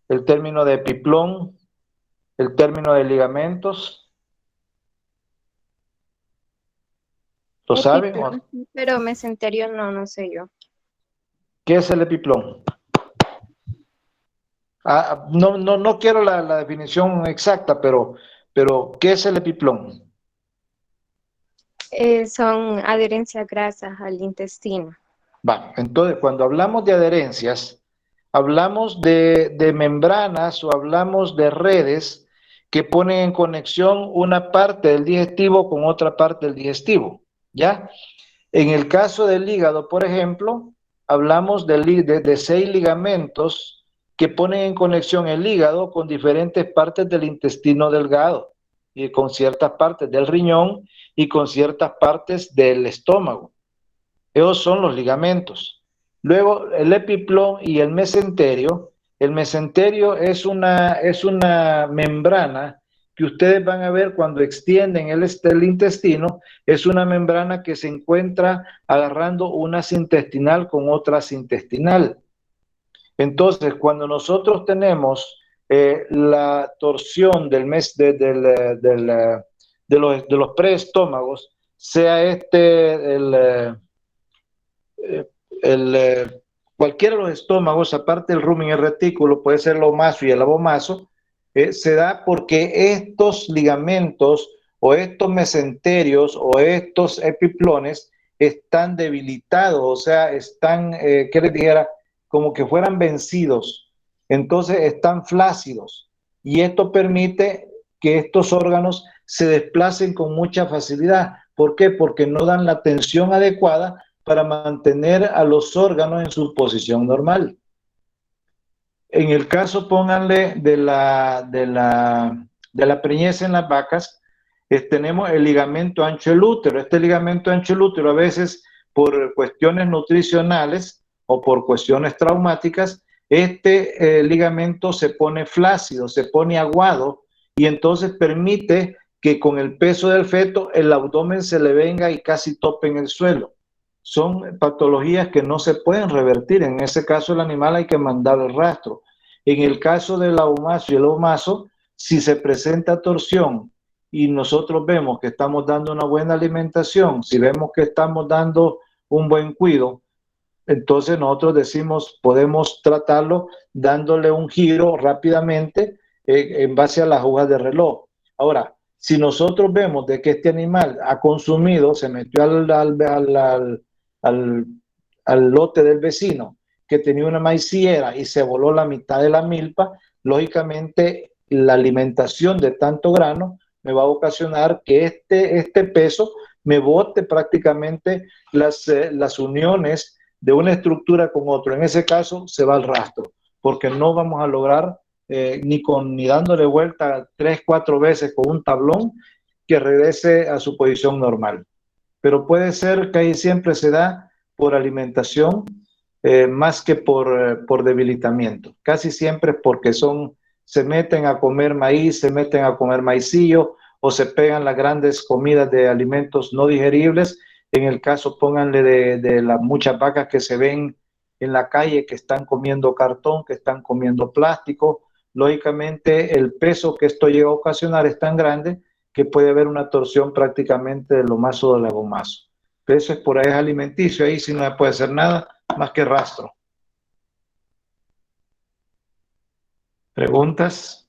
el término de epiplón, el término de ligamentos. ¿Lo saben? Epiplón, pero mesenterio no sé yo. ¿Qué es el epiplón? No quiero la definición exacta, pero ¿qué es el epiplón? Son adherencias grasas al intestino. Va, entonces cuando hablamos de adherencias, hablamos de membranas o hablamos de redes que ponen en conexión una parte del digestivo con otra parte del digestivo, ¿ya? En el caso del hígado, por ejemplo, hablamos de 6 ligamentos que ponen en conexión el hígado con diferentes partes del intestino delgado y con ciertas partes del riñón y con ciertas partes del estómago. Esos son los ligamentos. Luego, el epiplón y el mesenterio. El mesenterio es una membrana que ustedes van a ver cuando extienden el intestino. Es una membrana que se encuentra agarrando una intestinal con otra intestinal. Entonces, cuando nosotros tenemos la torsión de los preestómagos, sea el, cualquiera de los estómagos, aparte del rumen y el retículo, puede ser el omaso y el abomaso, se da porque estos ligamentos o estos mesenterios o estos epiplones están debilitados, o sea, están, ¿qué les dijera? Como que fueran vencidos. Entonces están flácidos y esto permite que estos órganos se desplacen con mucha facilidad. ¿Por qué? Porque no dan la tensión adecuada para mantener a los órganos en su posición normal. En el caso, pónganle de la preñez en las vacas, tenemos el ligamento ancho del útero. Este ligamento ancho del útero a veces por cuestiones nutricionales o por cuestiones traumáticas, este ligamento se pone flácido, se pone aguado y entonces permite que con el peso del feto el abdomen se le venga y casi tope en el suelo. Son patologías que no se pueden revertir. En ese caso, el animal hay que mandar el rastro. En el caso del abomaso y el omaso, si se presenta torsión y nosotros vemos que estamos dando una buena alimentación, si vemos que estamos dando un buen cuidado, entonces nosotros decimos, podemos tratarlo dándole un giro rápidamente en base a las agujas de reloj. Ahora, si nosotros vemos de que este animal ha consumido, se metió al lote del vecino que tenía una maiciera y se voló la mitad de la milpa, lógicamente la alimentación de tanto grano me va a ocasionar que este peso me bote prácticamente las uniones de una estructura con otra. En ese caso se va al rastro, porque no vamos a lograr ni dándole vuelta 3-4 veces con un tablón que regrese a su posición normal. Pero puede ser que ahí siempre se da por alimentación más que por debilitamiento. Casi siempre es porque se meten a comer maíz, se meten a comer maicillo o se pegan las grandes comidas de alimentos no digeribles. En el caso, pónganle de las muchas vacas que se ven en la calle que están comiendo cartón, que están comiendo plástico. Lógicamente, el peso que esto llega a ocasionar es tan grande que puede haber una torsión prácticamente del omaso del abomaso. Pero eso es por ahí, es alimenticio, ahí sí no puede hacer nada más que rastro. ¿Preguntas?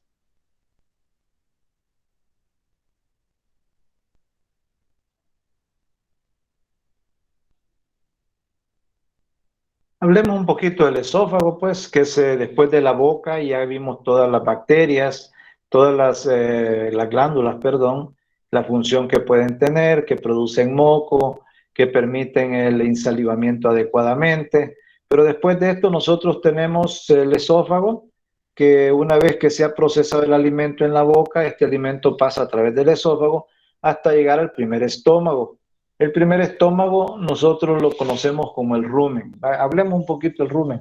Hablemos un poquito del esófago, pues, que es después de la boca, ya vimos todas las bacterias, todas las glándulas, perdón, la función que pueden tener, que producen moco, que permiten el insalivamiento adecuadamente. Pero después de esto nosotros tenemos el esófago, que una vez que se ha procesado el alimento en la boca, este alimento pasa a través del esófago hasta llegar al primer estómago. El primer estómago nosotros lo conocemos como el rumen. Hablemos un poquito del rumen.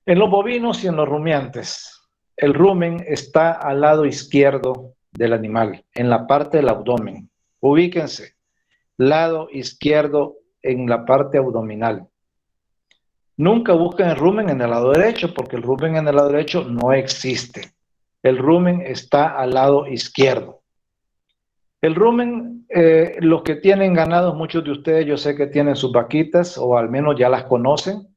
En los bovinos y en los rumiantes, el rumen está al lado izquierdo del animal, en la parte del abdomen. Ubíquense, lado izquierdo en la parte abdominal. Nunca busquen el rumen en el lado derecho, porque el rumen en el lado derecho no existe. El rumen está al lado izquierdo. El rumen, los que tienen ganados, muchos de ustedes yo sé que tienen sus vaquitas, o al menos ya las conocen,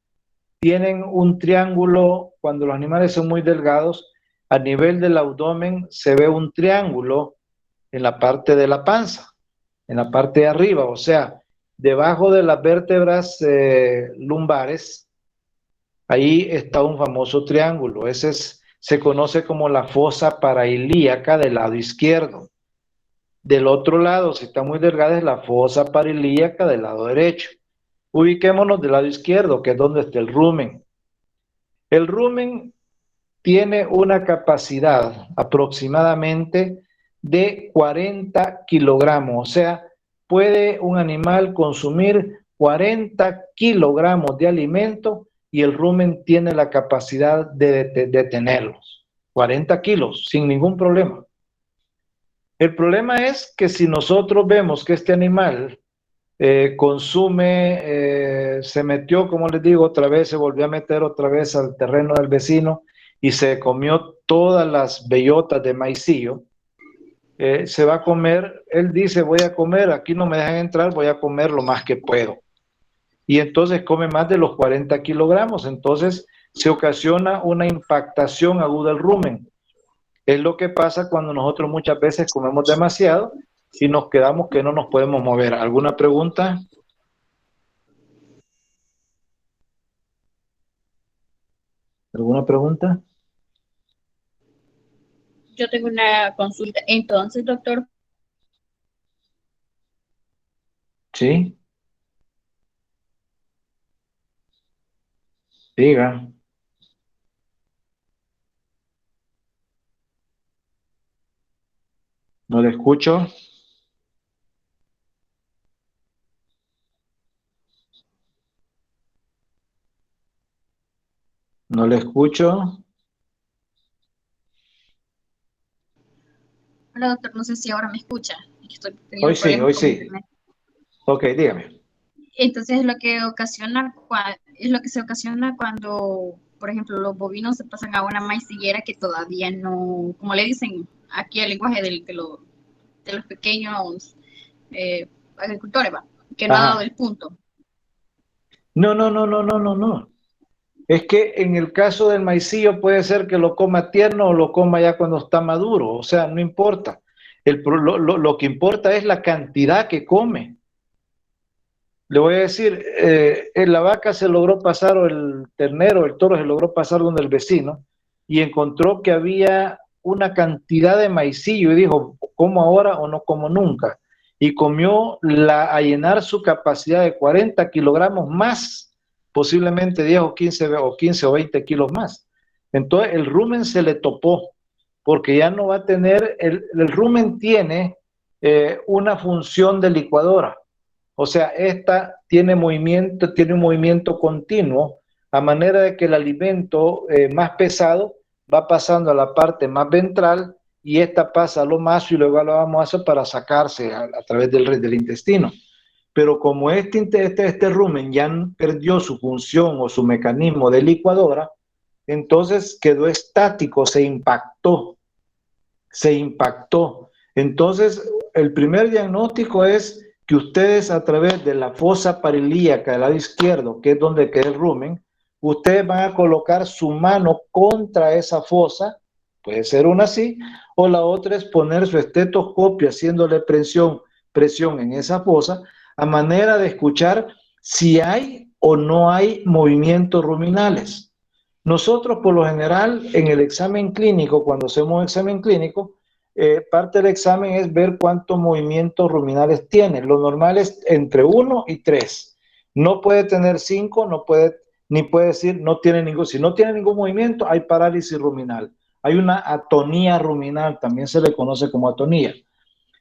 tienen un triángulo. Cuando los animales son muy delgados, a nivel del abdomen se ve un triángulo en la parte de la panza, en la parte de arriba, o sea, debajo de las vértebras lumbares, ahí está un famoso triángulo. Se conoce como la fosa parailíaca del lado izquierdo. Del otro lado, si está muy delgada, es la fosa parailíaca del lado derecho. Ubiquémonos del lado izquierdo, que es donde está el rumen. El rumen tiene una capacidad aproximadamente de 40 kilogramos, o sea, puede un animal consumir 40 kilogramos de alimento y el rumen tiene la capacidad de tenerlos. 40 kilos, sin ningún problema. El problema es que si nosotros vemos que este animal consume, se metió, como les digo, otra vez, se volvió a meter otra vez al terreno del vecino y se comió todas las bellotas de maicillo, se va a comer, él dice, voy a comer, aquí no me dejan entrar, voy a comer lo más que puedo. Y entonces come más de los 40 kilogramos, entonces se ocasiona una impactación aguda del rumen. Es lo que pasa cuando nosotros muchas veces comemos demasiado y nos quedamos que no nos podemos mover. ¿Alguna pregunta? ¿Alguna pregunta? Yo tengo una consulta. Entonces, doctor, Sí, diga. No le escucho. No le escucho. hola doctor, no sé si ahora me escucha. Es que estoy Hoy teniendo sí, problemas hoy con sí. internet. Ok, dígame. Entonces, lo que ocasiona, es lo que se ocasiona cuando, por ejemplo, los bovinos se pasan a una maicillera que todavía no, como le dicen aquí el lenguaje de los pequeños agricultores, ¿va? Que no ha dado Ajá. el punto. No, no, no, no, no, no, no. Es que en el caso del maicillo puede ser que lo coma tierno o lo coma ya cuando está maduro. O sea, no importa. Lo que importa es la cantidad que come. Le voy a decir, en la vaca se logró pasar, o el ternero, el toro se logró pasar donde el vecino y encontró que había una cantidad de maicillo y dijo, ¿como ahora o no como nunca? Y comió a llenar su capacidad de 40 kilogramos más, posiblemente 10 o 20 kilos más. Entonces el rumen se le topó, porque ya no va a tener, el rumen tiene una función de licuadora. O sea, esta tiene movimiento, tiene un movimiento continuo, a manera de que el alimento más pesado va pasando a la parte más ventral y esta pasa a lo maso y luego a lo vamos para sacarse a través del intestino. Pero como este rumen ya perdió su función o su mecanismo de licuadora, entonces quedó estático, se impactó, se impactó. Entonces, el primer diagnóstico es que ustedes a través de la fosa parilíaca del lado izquierdo, que es donde queda el rumen, ustedes van a colocar su mano contra esa fosa, puede ser una así, o la otra es poner su estetoscopio haciéndole presión en esa fosa, a manera de escuchar si hay o no hay movimientos ruminales. Nosotros, por lo general, en el examen clínico, cuando hacemos examen clínico, parte del examen es ver cuántos movimientos ruminales tiene. Lo normal es entre 1 y 3. No puede tener 5, no puede, ni puede decir no tiene ningún. Si no tiene ningún movimiento, hay parálisis ruminal. Hay una atonía ruminal, también se le conoce como atonía.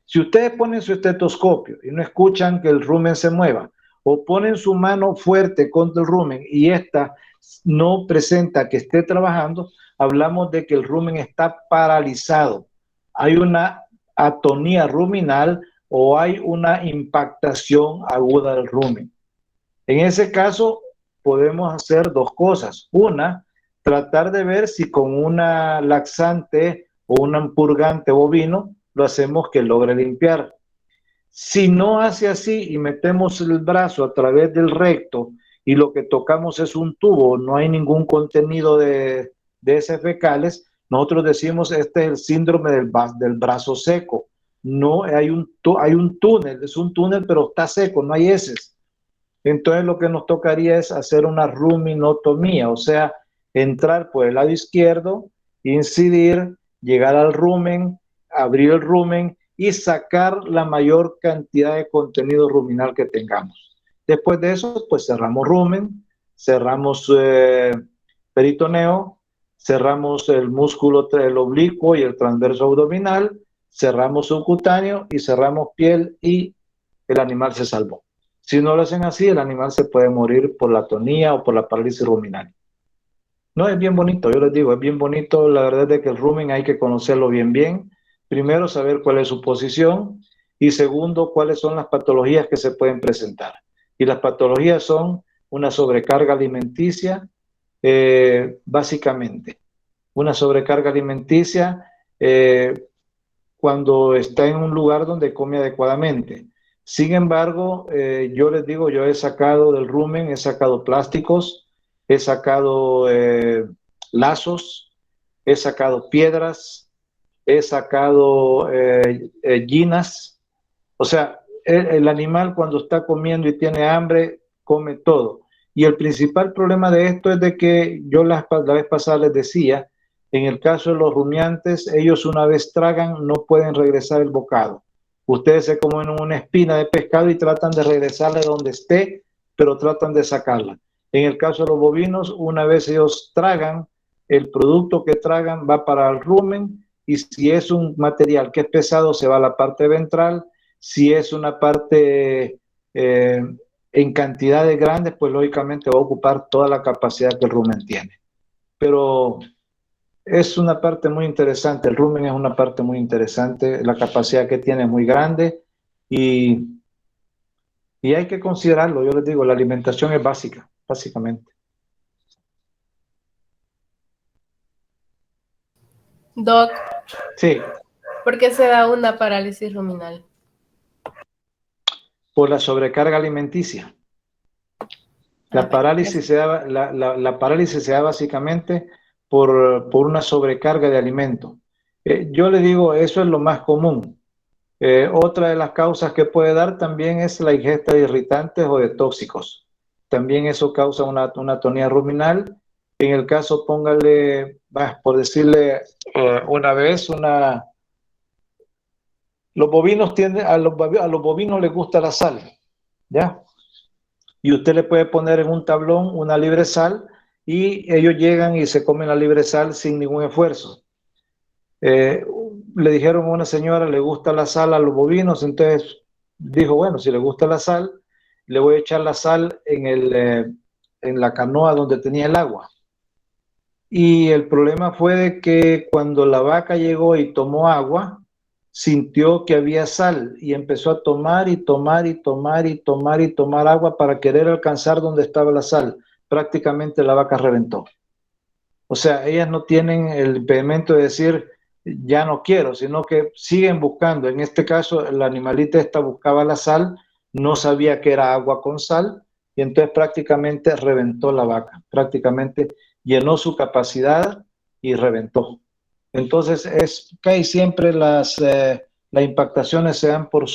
Si ustedes ponen su estetoscopio y no escuchan que el rumen se mueva, o ponen su mano fuerte contra el rumen y esta no presenta que esté trabajando, hablamos de que el rumen está paralizado. Hay una atonía ruminal o hay una impactación aguda del rumen. En ese caso, podemos hacer dos cosas. Una, tratar de ver si con una laxante o un purgante bovino lo hacemos que logre limpiar. Si no hace así y metemos el brazo a través del recto y lo que tocamos es un tubo, no hay ningún contenido de heces fecales, nosotros decimos este es el síndrome del brazo seco. No hay un túnel, es un túnel pero está seco, no hay heces. Entonces lo que nos tocaría es hacer una ruminotomía, o sea, entrar por el lado izquierdo, incidir, llegar al rumen, abrir el rumen y sacar la mayor cantidad de contenido ruminal que tengamos. Después de eso, pues cerramos rumen, cerramos peritoneo, cerramos el músculo, el oblicuo y el transverso abdominal, cerramos subcutáneo y cerramos piel y el animal se salvó. Si no lo hacen así, el animal se puede morir por la atonía o por la parálisis ruminal. No, es bien bonito, yo les digo, es bien bonito. La verdad es que el rumen hay que conocerlo bien. Primero, saber cuál es su posición y segundo, cuáles son las patologías que se pueden presentar. Y las patologías son una sobrecarga alimenticia, básicamente. Una sobrecarga alimenticia cuando está en un lugar donde come adecuadamente. Sin embargo, yo les digo, yo he sacado del rumen, he sacado plásticos, he sacado lazos, he sacado piedras, he sacado ginas. O sea, el animal cuando está comiendo y tiene hambre, come todo. Y el principal problema de esto es de que yo la vez pasada les decía, en el caso de los rumiantes, ellos una vez tragan, no pueden regresar el bocado. Ustedes se comen una espina de pescado y tratan de regresarle donde esté, pero tratan de sacarla. En el caso de los bovinos, una vez ellos tragan, el producto que tragan va para el rumen y si es un material que es pesado, se va a la parte ventral. Si es una parte en cantidades grandes, pues lógicamente va a ocupar toda la capacidad que el rumen tiene. Pero es una parte muy interesante, el rumen es una parte muy interesante, la capacidad que tiene es muy grande y hay que considerarlo. Yo les digo, la alimentación es básica, básicamente. Doc, Sí, ¿por qué se da una parálisis ruminal? por la sobrecarga alimenticia. La parálisis se da, la parálisis se da básicamente por una sobrecarga de alimento. Yo le digo, eso es lo más común. Otra de las causas que puede dar también es la ingesta de irritantes o de tóxicos. También eso causa una atonía ruminal. En el caso, póngale, por decirle una vez, los bovinos tienden, a los bovinos les gusta la sal, ¿ya? Y usted le puede poner en un tablón una libre sal y ellos llegan y se comen la libre sal sin ningún esfuerzo. Le dijeron a una señora, le gusta la sal a los bovinos, entonces dijo, bueno, si le gusta la sal, le voy a echar la sal en la canoa donde tenía el agua. Y el problema fue de que cuando la vaca llegó y tomó agua, sintió que había sal y empezó a tomar y tomar y tomar y tomar y tomar agua para querer alcanzar donde estaba la sal. Prácticamente la vaca reventó. O sea, ellas no tienen el impedimento de decir, ya no quiero, sino que siguen buscando. En este caso, el animalito esta buscaba la sal, no sabía que era agua con sal, y entonces prácticamente reventó la vaca, prácticamente llenó su capacidad y reventó. Entonces, casi siempre las impactaciones se dan por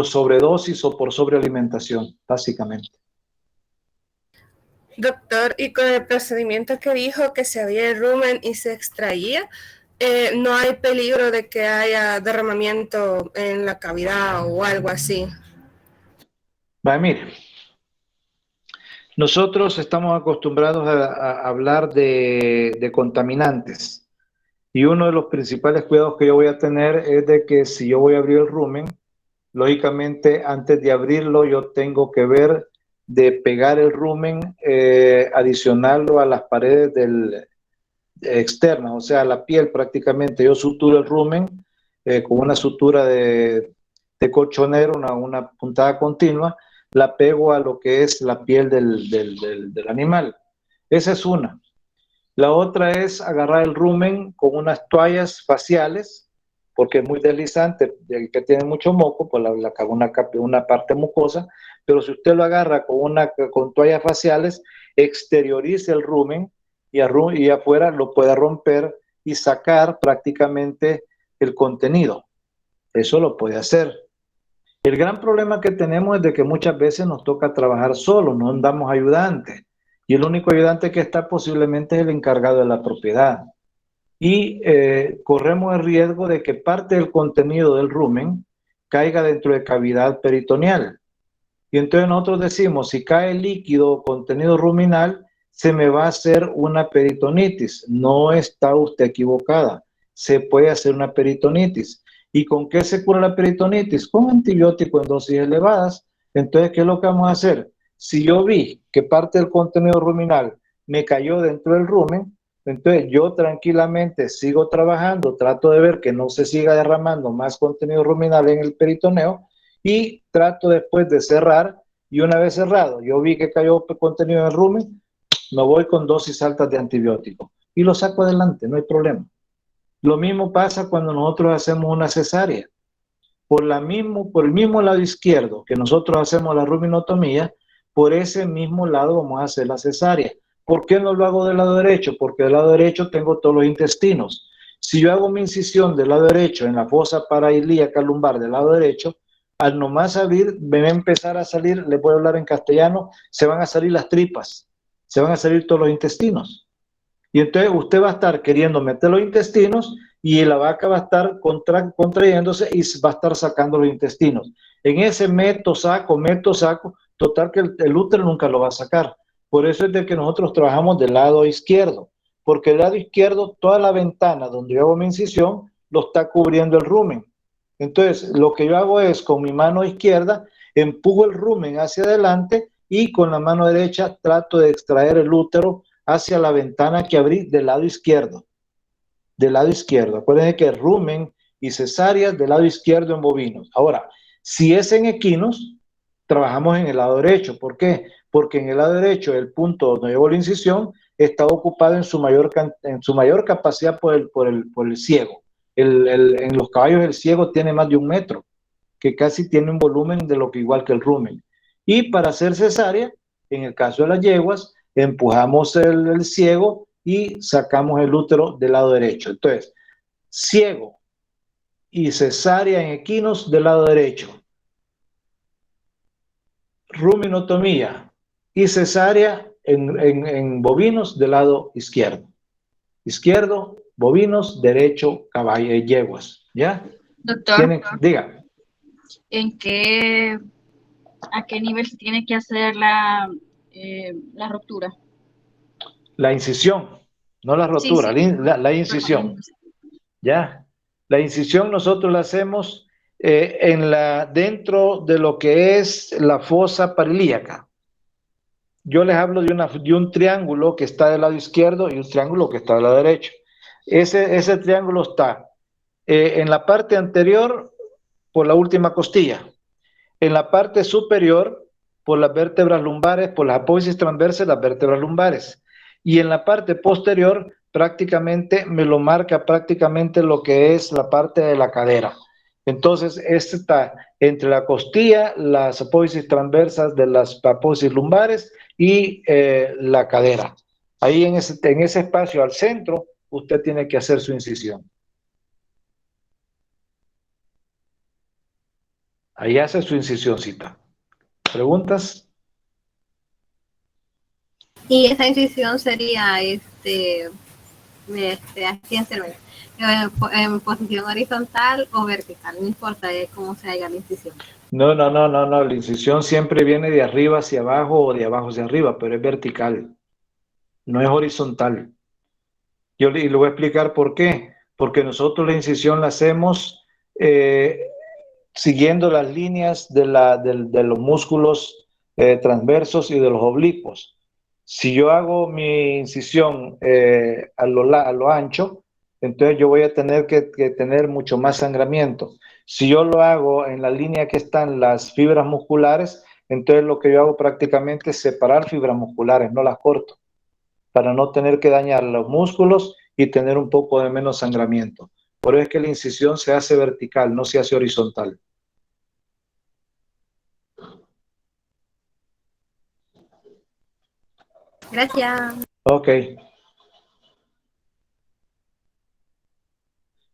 sobredosis o por sobrealimentación, básicamente. Doctor, y con el procedimiento que dijo que se abría el rumen y se extraía, ¿no hay peligro de que haya derramamiento en la cavidad o algo así? Mire, nosotros estamos acostumbrados a hablar de contaminantes y uno de los principales cuidados que yo voy a tener es de que si yo voy a abrir el rumen, lógicamente antes de abrirlo yo tengo que ver de pegar el rumen, adicionarlo a las paredes externas, o sea, la piel prácticamente. Yo suturo el rumen con una sutura de colchonero, una puntada continua, la pego a lo que es la piel del animal. Esa es una. La otra es agarrar el rumen con unas toallas faciales, porque es muy deslizante, el que tiene mucho moco, pues una parte mucosa, pero si usted lo agarra con toallas faciales, exterioriza el rumen y afuera lo puede romper y sacar prácticamente el contenido. Eso lo puede hacer. El gran problema que tenemos es de que muchas veces nos toca trabajar solo, no andamos ayudantes. Y el único ayudante que está posiblemente es el encargado de la propiedad. Y corremos el riesgo de que parte del contenido del rumen caiga dentro de cavidad peritoneal. Y entonces nosotros decimos, si cae líquido o contenido ruminal, se me va a hacer una peritonitis. No está usted equivocada. Se puede hacer una peritonitis. ¿Y con qué se cura la peritonitis? Con antibióticos en dosis elevadas. Entonces, ¿qué es lo que vamos a hacer? Si yo vi que parte del contenido ruminal me cayó dentro del rumen, entonces yo tranquilamente sigo trabajando, trato de ver que no se siga derramando más contenido ruminal en el peritoneo y trato después de cerrar, y una vez cerrado, yo vi que cayó contenido en el rumen, me voy con dosis altas de antibiótico y lo saco adelante, no hay problema. Lo mismo pasa cuando nosotros hacemos una cesárea. Por el mismo lado izquierdo que nosotros hacemos la ruminotomía, por ese mismo lado vamos a hacer la cesárea. ¿Por qué no lo hago del lado derecho? Porque del lado derecho tengo todos los intestinos. Si yo hago mi incisión del lado derecho en la fosa parailíaca lumbar del lado derecho, al nomás salir, me va a empezar a salir, les voy a hablar en castellano, se van a salir las tripas, se van a salir todos los intestinos. Y entonces usted va a estar queriendo meter los intestinos y la vaca va a estar contrayéndose y va a estar sacando los intestinos. En ese meto, saco, total que el útero nunca lo va a sacar. Por eso es de que nosotros trabajamos del lado izquierdo, porque del lado izquierdo toda la ventana donde yo hago mi incisión lo está cubriendo el rumen. Entonces lo que yo hago es con mi mano izquierda empujo el rumen hacia adelante y con la mano derecha trato de extraer el útero hacia la ventana que abrí del lado izquierdo. Del lado izquierdo. Acuérdense que rumen y cesáreas del lado izquierdo en bovinos. Ahora, si es en equinos, trabajamos en el lado derecho. ¿Por qué? Porque en el lado derecho, el punto donde llevo la incisión, está ocupado en su mayor capacidad por el ciego. En los caballos el ciego tiene más de 1 metro, que casi tiene un volumen de lo que igual que el rumen. Y para hacer cesárea, en el caso de las yeguas, empujamos el ciego y sacamos el útero del lado derecho. Entonces, ciego y cesárea en equinos del lado derecho. Ruminotomía y cesárea en bovinos del lado izquierdo. Izquierdo, bovinos, derecho, caballo y yeguas. ¿Ya? Doctor, Diga. ¿A qué nivel se tiene que hacer la ruptura? La incisión, no la rotura, Sí. la incisión. ¿Ya? La incisión nosotros la hacemos dentro de lo que es la fosa parilíaca. Yo les hablo de un triángulo que está del lado izquierdo y un triángulo que está del lado derecho. Ese triángulo está en la parte anterior por la última costilla, en la parte superior por las vértebras lumbares, por las apófisis transversas, las vértebras lumbares, y en la parte posterior prácticamente me lo marca prácticamente lo que es la parte de la cadera. Entonces, este está entre la costilla, las apófisis transversas de las apófisis lumbares y la cadera. Ahí en ese espacio al centro, usted tiene que hacer su incisión. Ahí hace su incisióncita. ¿Preguntas? Y esa incisión sería así en posición horizontal o vertical, no importa cómo se haga la incisión. No, la incisión siempre viene de arriba hacia abajo o de abajo hacia arriba, pero es vertical, no es horizontal. Yo le voy a explicar por qué. Porque nosotros la incisión la hacemos siguiendo las líneas de los músculos transversos y de los oblicuos. Si yo hago mi incisión a lo ancho, entonces yo voy a tener que tener mucho más sangramiento. Si yo lo hago en la línea que están las fibras musculares, Entonces lo que yo hago prácticamente es separar fibras musculares, no las corto, para no tener que dañar los músculos y tener un poco de menos sangramiento. Por eso es que la incisión se hace vertical, no se hace horizontal. Gracias. Ok.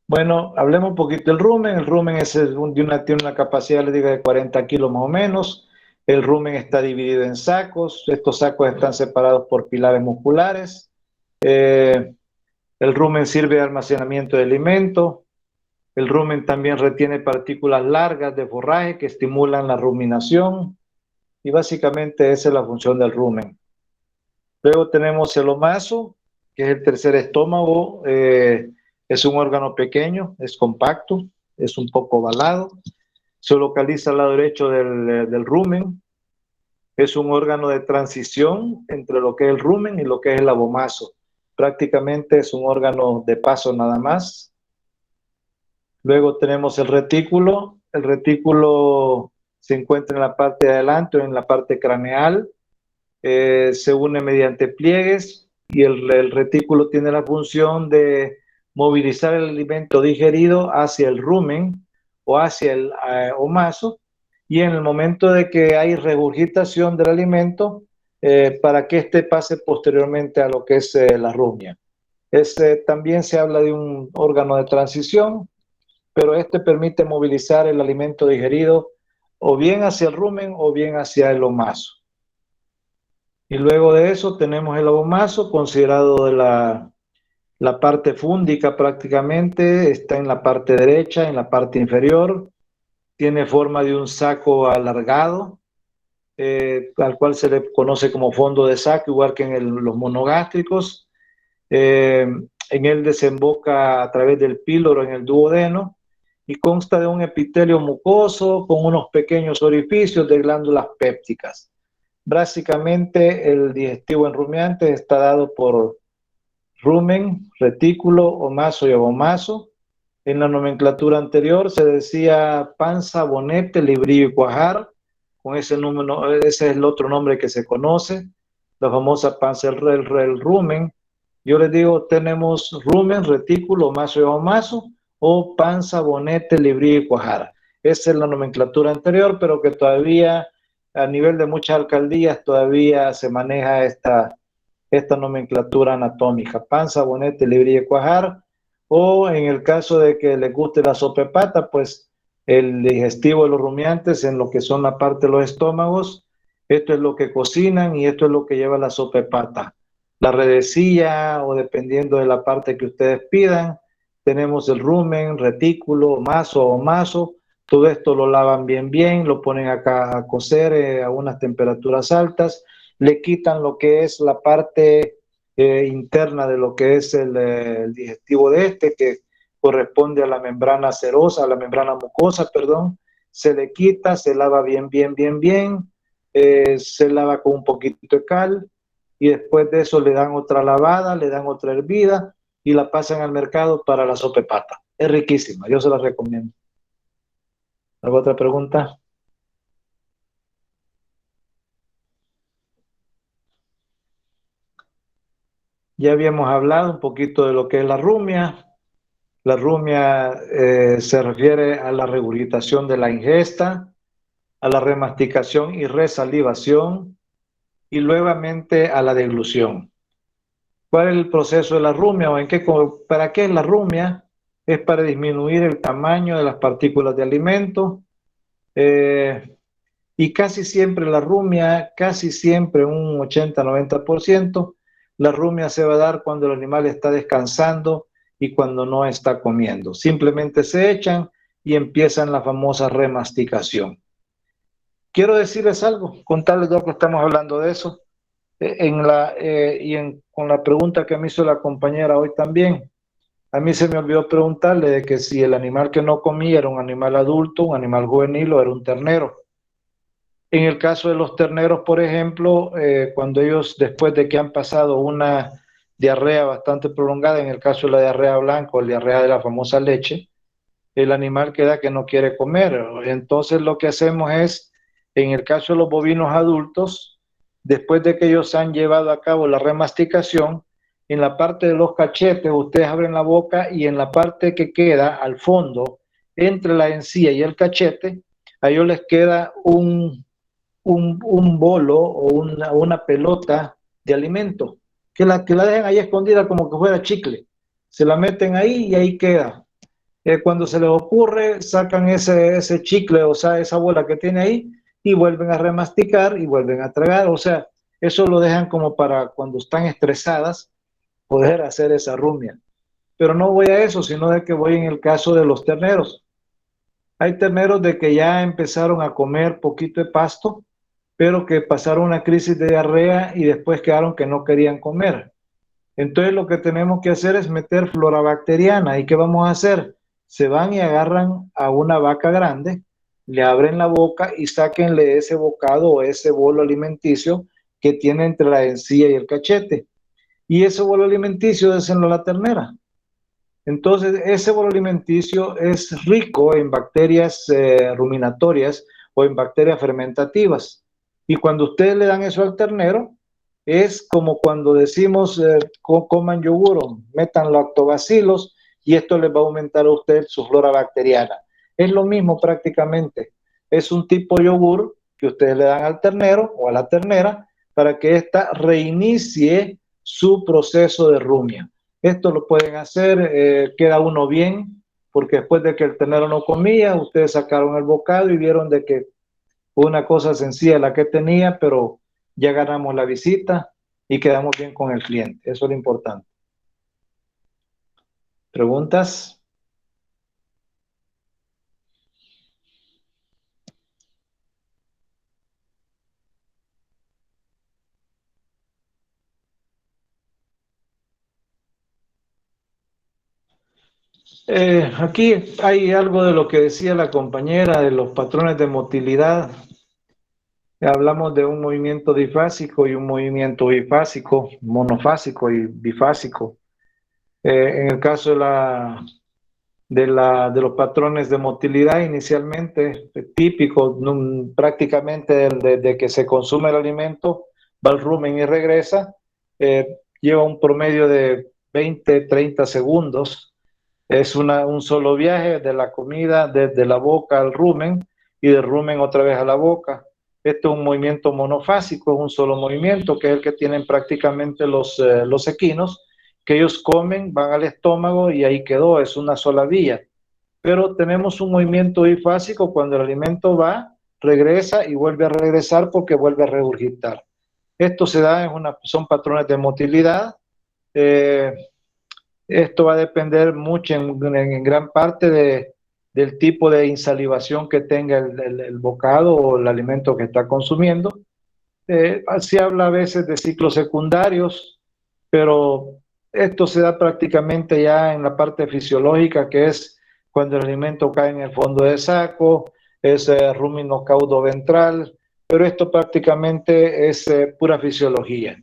Bueno, hablemos un poquito del rumen. El rumen es tiene una capacidad, le digo, de 40 kilos más o menos. El rumen está dividido en sacos. Estos sacos están separados por pilares musculares. El rumen sirve de almacenamiento de alimento. El rumen también retiene partículas largas de forraje que estimulan la ruminación. Y básicamente esa es la función del rumen. Luego tenemos el omaso, que es el tercer estómago. Es un órgano pequeño, es compacto, es un poco ovalado. Se localiza al lado derecho del rumen. Es un órgano de transición entre lo que es el rumen y lo que es el abomaso. Prácticamente es un órgano de paso nada más. Luego tenemos el retículo. El retículo se encuentra en la parte de adelante o en la parte craneal. Se une mediante pliegues y el retículo tiene la función de movilizar el alimento digerido hacia el rumen o hacia el omaso, y en el momento de que hay regurgitación del alimento, para que éste pase posteriormente a lo que es la rumia. También se habla de un órgano de transición, pero este permite movilizar el alimento digerido o bien hacia el rumen o bien hacia el omaso. Y luego de eso tenemos el abomaso, considerado de la parte fúndica prácticamente. Está en la parte derecha, en la parte inferior. Tiene forma de un saco alargado, al cual se le conoce como fondo de saco, igual que en los monogástricos. En él desemboca a través del píloro en el duodeno y consta de un epitelio mucoso con unos pequeños orificios de glándulas pépticas. Básicamente el digestivo en rumiantes está dado por rumen, retículo, omaso y abomaso. En la nomenclatura anterior se decía panza, bonete, librillo y cuajar. Con ese número, ese es el otro nombre que se conoce, la famosa panza, el rumen. Yo les digo, tenemos rumen, retículo, omaso y abomaso, o panza, bonete, librillo y cuajar. Esa es la nomenclatura anterior, pero que todavía a nivel de muchas alcaldías todavía se maneja esta nomenclatura anatómica: panza, bonete, librillo y cuajar. O en el caso de que les guste la sopa de pata, pues el digestivo de los rumiantes en lo que son la parte de los estómagos. Esto es lo que cocinan y esto es lo que lleva la sopa de pata. La redecilla, o dependiendo de la parte que ustedes pidan, tenemos el rumen, retículo, omaso. Todo esto lo lavan bien, lo ponen acá a cocer a unas temperaturas altas, le quitan lo que es la parte interna de lo que es el digestivo de que corresponde a la membrana serosa, a la membrana mucosa, perdón. Se le quita, se lava bien, se lava con un poquito de cal, y después de eso le dan otra lavada, le dan otra hervida y la pasan al mercado para la sopa de pata. Es riquísima, yo se la recomiendo. ¿Alguna otra pregunta? Ya habíamos hablado un poquito de lo que es la rumia. La rumia se refiere a la regurgitación de la ingesta, a la remasticación y resalivación, y nuevamente a la deglución. ¿Cuál es el proceso de la rumia o para qué es la rumia? Es para disminuir el tamaño de las partículas de alimento, y casi siempre la rumia, un 80-90%, la rumia se va a dar cuando el animal está descansando y cuando no está comiendo. Simplemente se echan y empiezan la famosa remasticación. Quiero decirles algo, contarles ya que estamos hablando de eso, con la pregunta que me hizo la compañera hoy también. A mí se me olvidó preguntarle de que si el animal que no comía era un animal adulto, un animal juvenil o era un ternero. En el caso de los terneros, por ejemplo, cuando ellos, después de que han pasado una diarrea bastante prolongada, en el caso de la diarrea blanca o la diarrea de la famosa leche, el animal queda que no quiere comer. Entonces lo que hacemos es En el caso de los bovinos adultos, después de que ellos han llevado a cabo la remasticación, en la parte de los cachetes ustedes abren la boca y en la parte que queda al fondo, entre la encía y el cachete, a ellos les queda un bolo o una pelota de alimento, que la dejan ahí escondida como que fuera chicle. Se la meten ahí y ahí queda. Cuando se les ocurre, sacan ese chicle, o sea, esa bola que tiene ahí, y vuelven a remasticar y vuelven a tragar. O sea, eso lo dejan como para cuando están estresadas, poder hacer esa rumia. Pero no voy a eso, sino de que voy en el caso de los terneros. Hay terneros de que ya empezaron a comer poquito de pasto, pero que pasaron una crisis de diarrea y después quedaron que no querían comer. Entonces lo que tenemos que hacer es meter flora bacteriana. ¿Y qué vamos a hacer? Se van y agarran a una vaca grande, le abren la boca y sáquenle ese bocado o ese bolo alimenticio que tiene entre la encía y el cachete. Y ese bolo alimenticio désenlo a la ternera. Entonces, ese bolo alimenticio es rico en bacterias ruminatorias o en bacterias fermentativas. Y cuando ustedes le dan eso al ternero, es como cuando decimos coman yogur o metan lactobacilos y esto les va a aumentar a ustedes su flora bacteriana. Es lo mismo prácticamente. Es un tipo yogur que ustedes le dan al ternero o a la ternera para que ésta reinicie su proceso de rumia. Esto lo pueden hacer, queda uno bien, porque después de que el ternero no comía, ustedes sacaron el bocado y vieron de que fue una cosa sencilla la que tenía, pero ya ganamos la visita y quedamos bien con el cliente. Eso es lo importante. ¿Preguntas? Aquí hay algo de lo que decía la compañera de los patrones de motilidad. Hablamos de un movimiento difásico y un movimiento bifásico, monofásico y bifásico. En el caso de los patrones de motilidad, inicialmente típico, prácticamente de que se consume el alimento, va al rumen y regresa, lleva un promedio de 20-30 segundos. Es un solo viaje de la comida desde la boca al rumen y del rumen otra vez a la boca. Este es un movimiento monofásico, es un solo movimiento, que es el que tienen prácticamente los equinos, que ellos comen, van al estómago y ahí quedó, es una sola vía. Pero tenemos un movimiento bifásico cuando el alimento va, regresa y vuelve a regresar porque vuelve a regurgitar. Esto se da son patrones de motilidad. Esto va a depender mucho en gran parte del tipo de insalivación que tenga el bocado o el alimento que está consumiendo. Se habla a veces de ciclos secundarios, pero esto se da prácticamente ya en la parte fisiológica, que es cuando el alimento cae en el fondo del saco, es rumino caudo ventral, pero esto prácticamente es pura fisiología,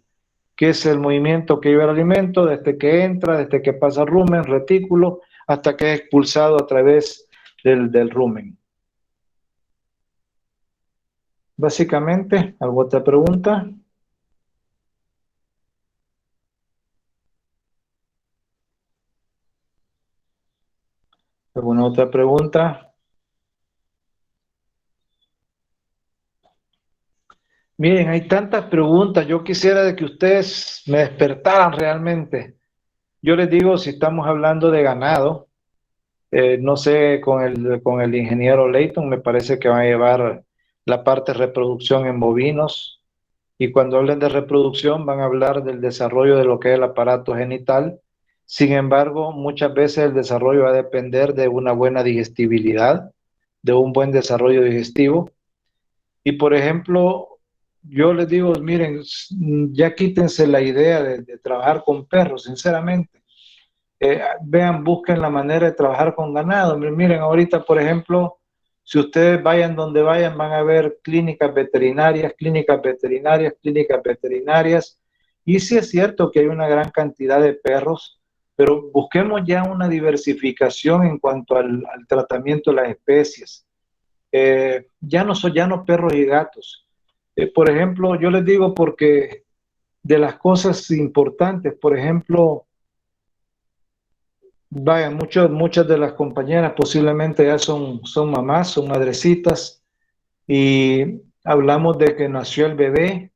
que es el movimiento que lleva el alimento desde que entra, desde que pasa rumen, retículo, hasta que es expulsado a través del rumen. Básicamente, ¿alguna otra pregunta? ¿Alguna otra pregunta? Miren, hay tantas preguntas. Yo quisiera de que ustedes me despertaran realmente. Yo les digo, si estamos hablando de ganado, no sé, con el ingeniero Leighton, me parece que va a llevar la parte de reproducción en bovinos. Y cuando hablen de reproducción, van a hablar del desarrollo de lo que es el aparato genital. Sin embargo, muchas veces el desarrollo va a depender de una buena digestibilidad, de un buen desarrollo digestivo. Y por ejemplo, yo les digo, miren, ya quítense la idea de trabajar con perros, sinceramente. Vean, busquen la manera de trabajar con ganado. Miren, ahorita, por ejemplo, si ustedes vayan donde vayan, van a ver clínicas veterinarias, clínicas veterinarias, clínicas veterinarias. Y sí es cierto que hay una gran cantidad de perros, pero busquemos ya una diversificación en cuanto al tratamiento de las especies. ya no perros y gatos. Por ejemplo, yo les digo porque de las cosas importantes, por ejemplo, vaya, muchas de las compañeras posiblemente ya son mamás, son madrecitas, y hablamos de que nació el bebé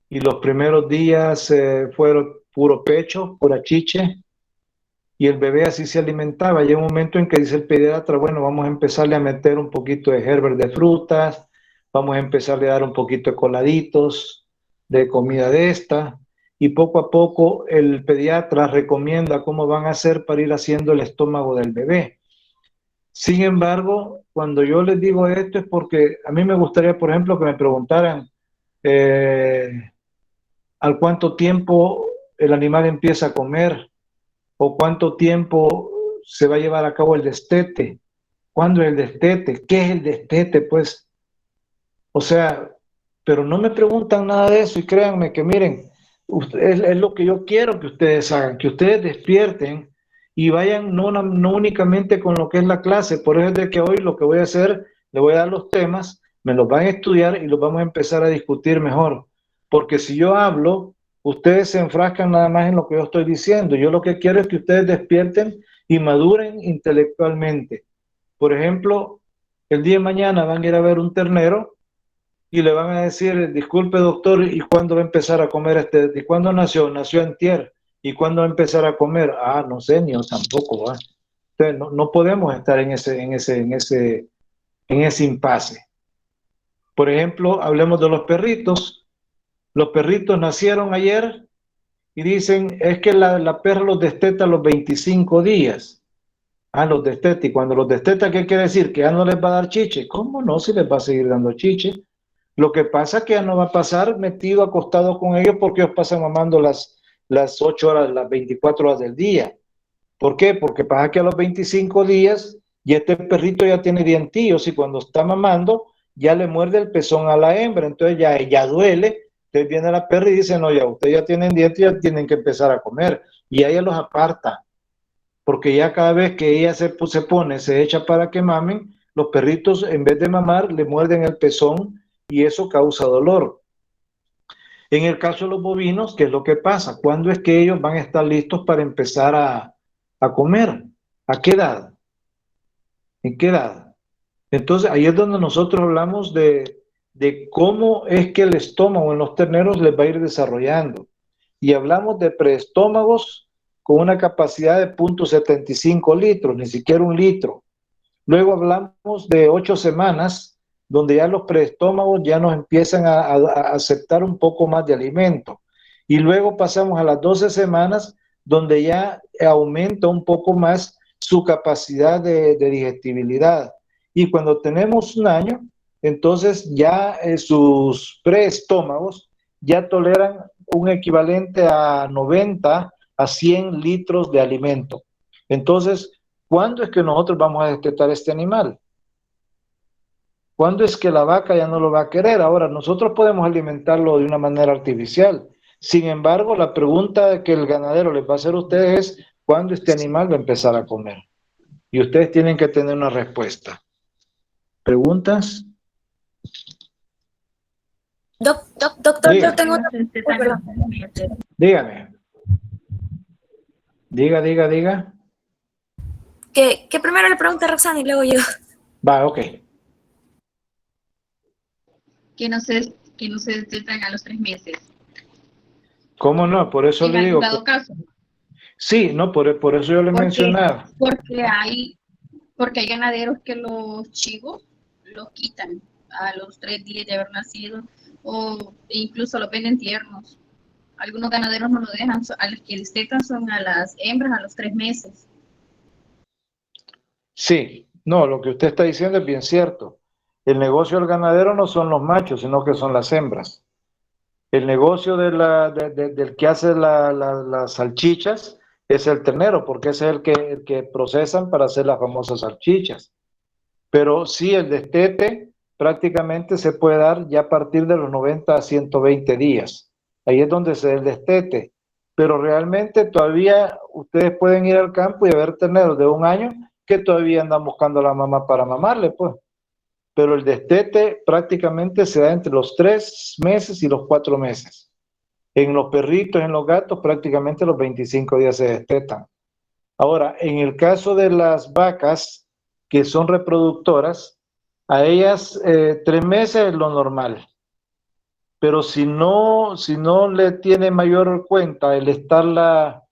y los primeros días fueron puro pecho, pura chiche, y el bebé así se alimentaba. Llega un momento en que dice el pediatra, bueno, vamos a empezarle a meter un poquito de Herbert de frutas, vamos a empezarle a dar un poquito de coladitos, de comida de esta, y poco a poco el pediatra recomienda cómo van a hacer para ir haciendo el estómago del bebé. Sin embargo, cuando yo les digo esto es porque a mí me gustaría, por ejemplo, que me preguntaran al cuánto tiempo el animal empieza a comer o cuánto tiempo se va a llevar a cabo el destete. ¿Cuándo es el destete? ¿Qué es el destete? Pues, o sea, pero no me preguntan nada de eso y créanme que miren, es lo que yo quiero que ustedes hagan, que ustedes despierten y vayan no únicamente con lo que es la clase. Por eso es de que hoy lo que voy a hacer, le voy a dar los temas, me los van a estudiar y los vamos a empezar a discutir mejor. Porque si yo hablo, ustedes se enfrascan nada más en lo que yo estoy diciendo. Yo lo que quiero es que ustedes despierten y maduren intelectualmente. Por ejemplo, el día de mañana van a ir a ver un ternero y le van a decir, disculpe doctor, ¿y cuándo va a empezar a comer ¿Y cuándo nació? Nació antier. ¿Y cuándo va a empezar a comer? Ah, no sé, ni yo tampoco, ¿va? Entonces, no podemos estar en ese impasse. Por ejemplo, hablemos de los perritos. Los perritos nacieron ayer y dicen, es que la perra los desteta a los 25 días. Ah, los desteta. Y cuando los desteta, ¿qué quiere decir? Que ya no les va a dar chiche. ¿Cómo no? Si les va a seguir dando chiche. Lo que pasa es que ya no va a pasar metido, acostado con ellos porque ellos pasan mamando las 8 horas, las 24 horas del día. ¿Por qué? Porque pasa que a los 25 días ya este perrito ya tiene dientillos y cuando está mamando ya le muerde el pezón a la hembra, entonces ya duele. Entonces viene la perra y dice, no, ya ustedes ya tienen dientes, ya tienen que empezar a comer. Y ella los aparta, porque ya cada vez que ella se echa para que mamen, los perritos en vez de mamar le muerden el pezón y eso causa dolor. En el caso de los bovinos, ¿qué es lo que pasa? ¿Cuándo es que ellos van a estar listos para empezar a comer? ¿A qué edad? ¿En qué edad? Entonces, ahí es donde nosotros hablamos de cómo es que el estómago en los terneros les va a ir desarrollando. Y hablamos de preestómagos con una capacidad de 0.75 litros, ni siquiera 1 litro. Luego hablamos de 8 semanas, donde ya los preestómagos ya nos empiezan a aceptar un poco más de alimento. Y luego pasamos a las 12 semanas, donde ya aumenta un poco más su capacidad de digestibilidad. Y cuando tenemos 1 año, entonces ya sus preestómagos ya toleran un equivalente a 90 a 100 litros de alimento. Entonces, ¿cuándo es que nosotros vamos a destetar este animal? ¿Cuándo es que la vaca ya no lo va a querer? Ahora, nosotros podemos alimentarlo de una manera artificial. Sin embargo, la pregunta que el ganadero les va a hacer a ustedes es, ¿cuándo este animal va a empezar a comer? Y ustedes tienen que tener una respuesta. ¿Preguntas? Doctor, Diga. yo tengo una... Dígame. Diga. Que primero le pregunte a Roxana y luego yo. Va, ok. Que no se destetan a los 3 meses. ¿Cómo no? Por eso le digo. En dado caso. Sí, no, por eso yo le mencionaba. Porque hay ganaderos que los chivos los quitan a los 3 días de haber nacido o incluso los venden tiernos. Algunos ganaderos no lo dejan, a los que destetan son a las hembras a los 3 meses. Sí, no, lo que usted está diciendo es bien cierto. El negocio del ganadero no son los machos, sino que son las hembras. El negocio del que hace las salchichas es el ternero, porque ese es el que procesan para hacer las famosas salchichas. Pero sí, el destete prácticamente se puede dar ya a partir de los 90 a 120 días. Ahí es donde se da el destete. Pero realmente todavía ustedes pueden ir al campo y ver terneros de 1 año que todavía andan buscando a la mamá para mamarle, pues. pero el destete prácticamente se da entre los 3 meses y los 4 meses. En los perritos, en los gatos, prácticamente los 25 días se destetan. Ahora, en el caso de las vacas que son reproductoras, a ellas 3 meses es lo normal. Pero si no le tiene mayor cuenta el estarla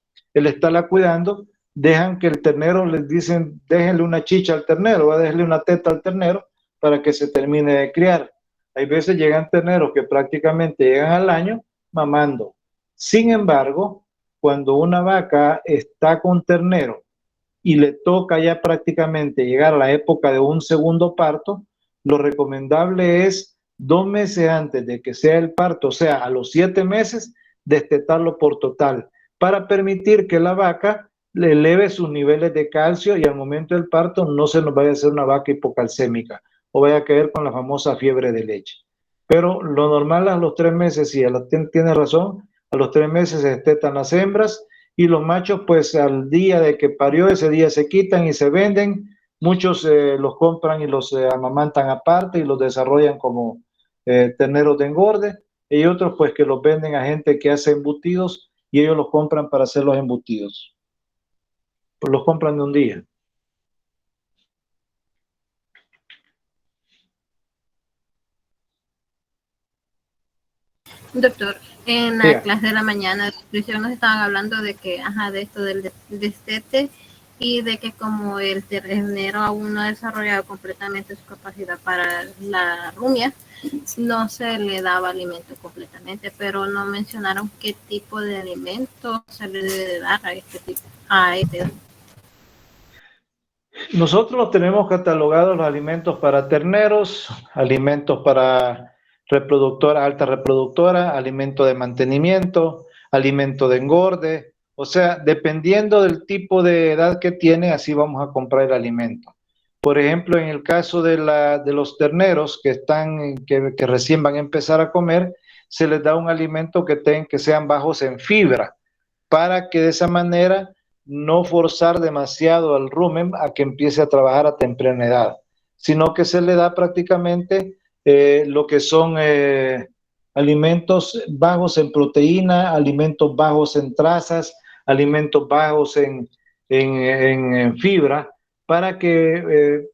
cuidando, dejan que el ternero, les dicen, déjenle una chicha al ternero, va a dejarle una teta al ternero para que se termine de criar. Hay veces llegan terneros que prácticamente llegan al año mamando. Sin embargo, cuando una vaca está con ternero y le toca ya prácticamente llegar a la época de un segundo parto, lo recomendable es 2 meses antes de que sea el parto, o sea, a los 7 meses, destetarlo por total, para permitir que la vaca le eleve sus niveles de calcio y al momento del parto no se nos vaya a hacer una vaca hipocalcémica o vaya a caer con la famosa fiebre de leche. Pero lo normal a los 3 meses, sí, tiene razón, a los 3 meses se destetan las hembras y los machos, pues al día de que parió, ese día se quitan y se venden. Muchos los compran y los amamantan aparte y los desarrollan como terneros de engorde, y otros pues que los venden a gente que hace embutidos y ellos los compran para hacer los embutidos. Pues los compran de un día. Doctor, en la clase de la mañana de nutrición nos estaban hablando de que, de esto del destete y de que como el ternero aún no ha desarrollado completamente su capacidad para la rumia, no se le daba alimento completamente, pero no mencionaron qué tipo de alimento se le debe dar a este. Nosotros tenemos catalogados los alimentos para terneros, alimentos para reproductora, alta reproductora, alimento de mantenimiento, alimento de engorde. O sea, dependiendo del tipo de edad que tiene, así vamos a comprar el alimento. Por ejemplo, en el caso de los terneros que recién van a empezar a comer, se les da un alimento que sean bajos en fibra, para que de esa manera no forzar demasiado al rumen a que empiece a trabajar a temprana edad, sino que se le da prácticamente lo que son alimentos bajos en proteína, alimentos bajos en trazas, alimentos bajos en fibra, para que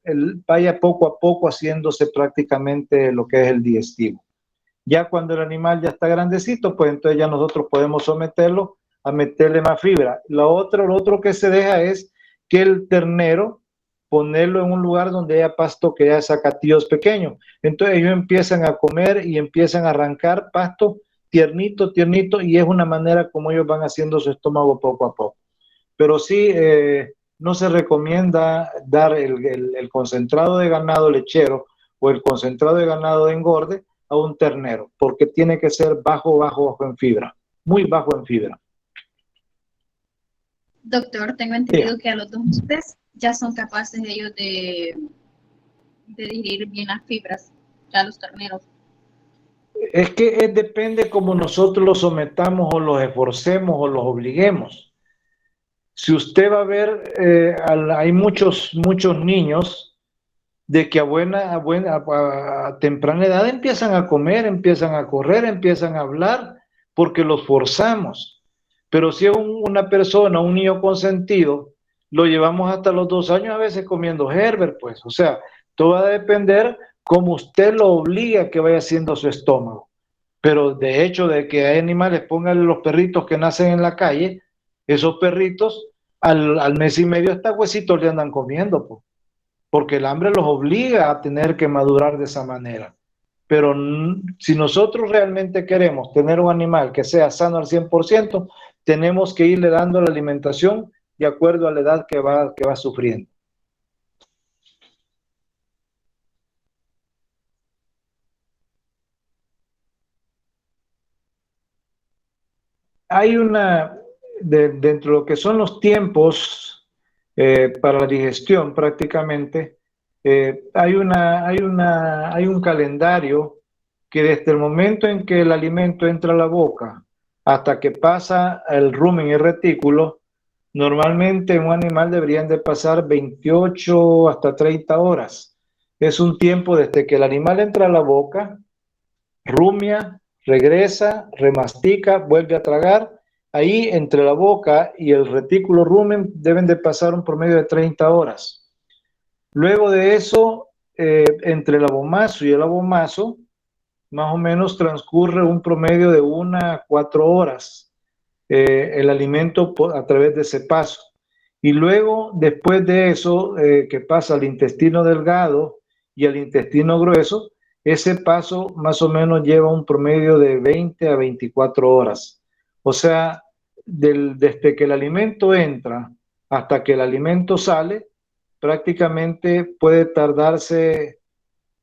vaya poco a poco haciéndose prácticamente lo que es el digestivo. Ya cuando el animal ya está grandecito, pues entonces ya nosotros podemos someterlo a meterle más fibra. Lo otro que se deja es que el ternero, ponerlo en un lugar donde haya pasto que haya zacatillos pequeños. Entonces ellos empiezan a comer y empiezan a arrancar pasto tiernito, y es una manera como ellos van haciendo su estómago poco a poco. Pero sí, no se recomienda dar el concentrado de ganado lechero o el concentrado de ganado de engorde a un ternero, porque tiene que ser bajo en fibra, muy bajo en fibra. Doctor, tengo entendido que a los 2 meses ya son capaces ellos de digerir bien las fibras, ya los terneros. Es que depende cómo nosotros los sometamos o los esforcemos o los obliguemos. Si usted va a ver, hay muchos niños de que a temprana edad empiezan a comer, empiezan a correr, empiezan a hablar, porque los forzamos. Pero si es una persona, un niño consentido, lo llevamos hasta los 2 años a veces comiendo Herbert, pues. O sea, todo va a depender cómo usted lo obliga a que vaya haciendo su estómago. Pero de hecho, de que hay animales, pónganle los perritos que nacen en la calle, esos perritos al mes y medio hasta huesitos le andan comiendo, pues, porque el hambre los obliga a tener que madurar de esa manera. Pero si nosotros realmente queremos tener un animal que sea sano al 100%, tenemos que irle dando la alimentación de acuerdo a la edad que va sufriendo. Hay dentro de lo que son los tiempos para la digestión prácticamente, hay un calendario que desde el momento en que el alimento entra a la boca hasta que pasa el rumen y el retículo, normalmente en un animal deberían de pasar 28 hasta 30 horas es un tiempo desde que el animal entra a la boca, rumia, regresa, remastica, vuelve a tragar. Ahí entre la boca y el retículo rumen deben de pasar un promedio de 30 horas. Luego de eso, entre el abomazo y el abomazo, más o menos transcurre un promedio de 1 a 4 horas el alimento a través de ese paso. Y luego, después de eso, que pasa al intestino delgado y al intestino grueso, ese paso más o menos lleva un promedio de 20 a 24 horas. O sea, desde que el alimento entra hasta que el alimento sale, prácticamente puede tardarse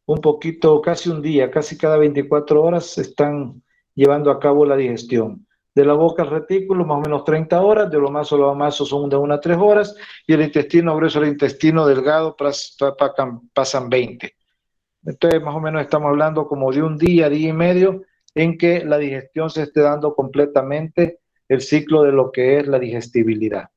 un poquito, casi un día, casi cada 24 horas se están llevando a cabo la digestión. De la boca al retículo, más o menos 30 horas, de lo más o lo más son de 1 a 3 horas, y el intestino grueso al intestino delgado pasan 20. Entonces, más o menos estamos hablando como de un día, día y medio, en que la digestión se esté dando completamente el ciclo de lo que es la digestibilidad.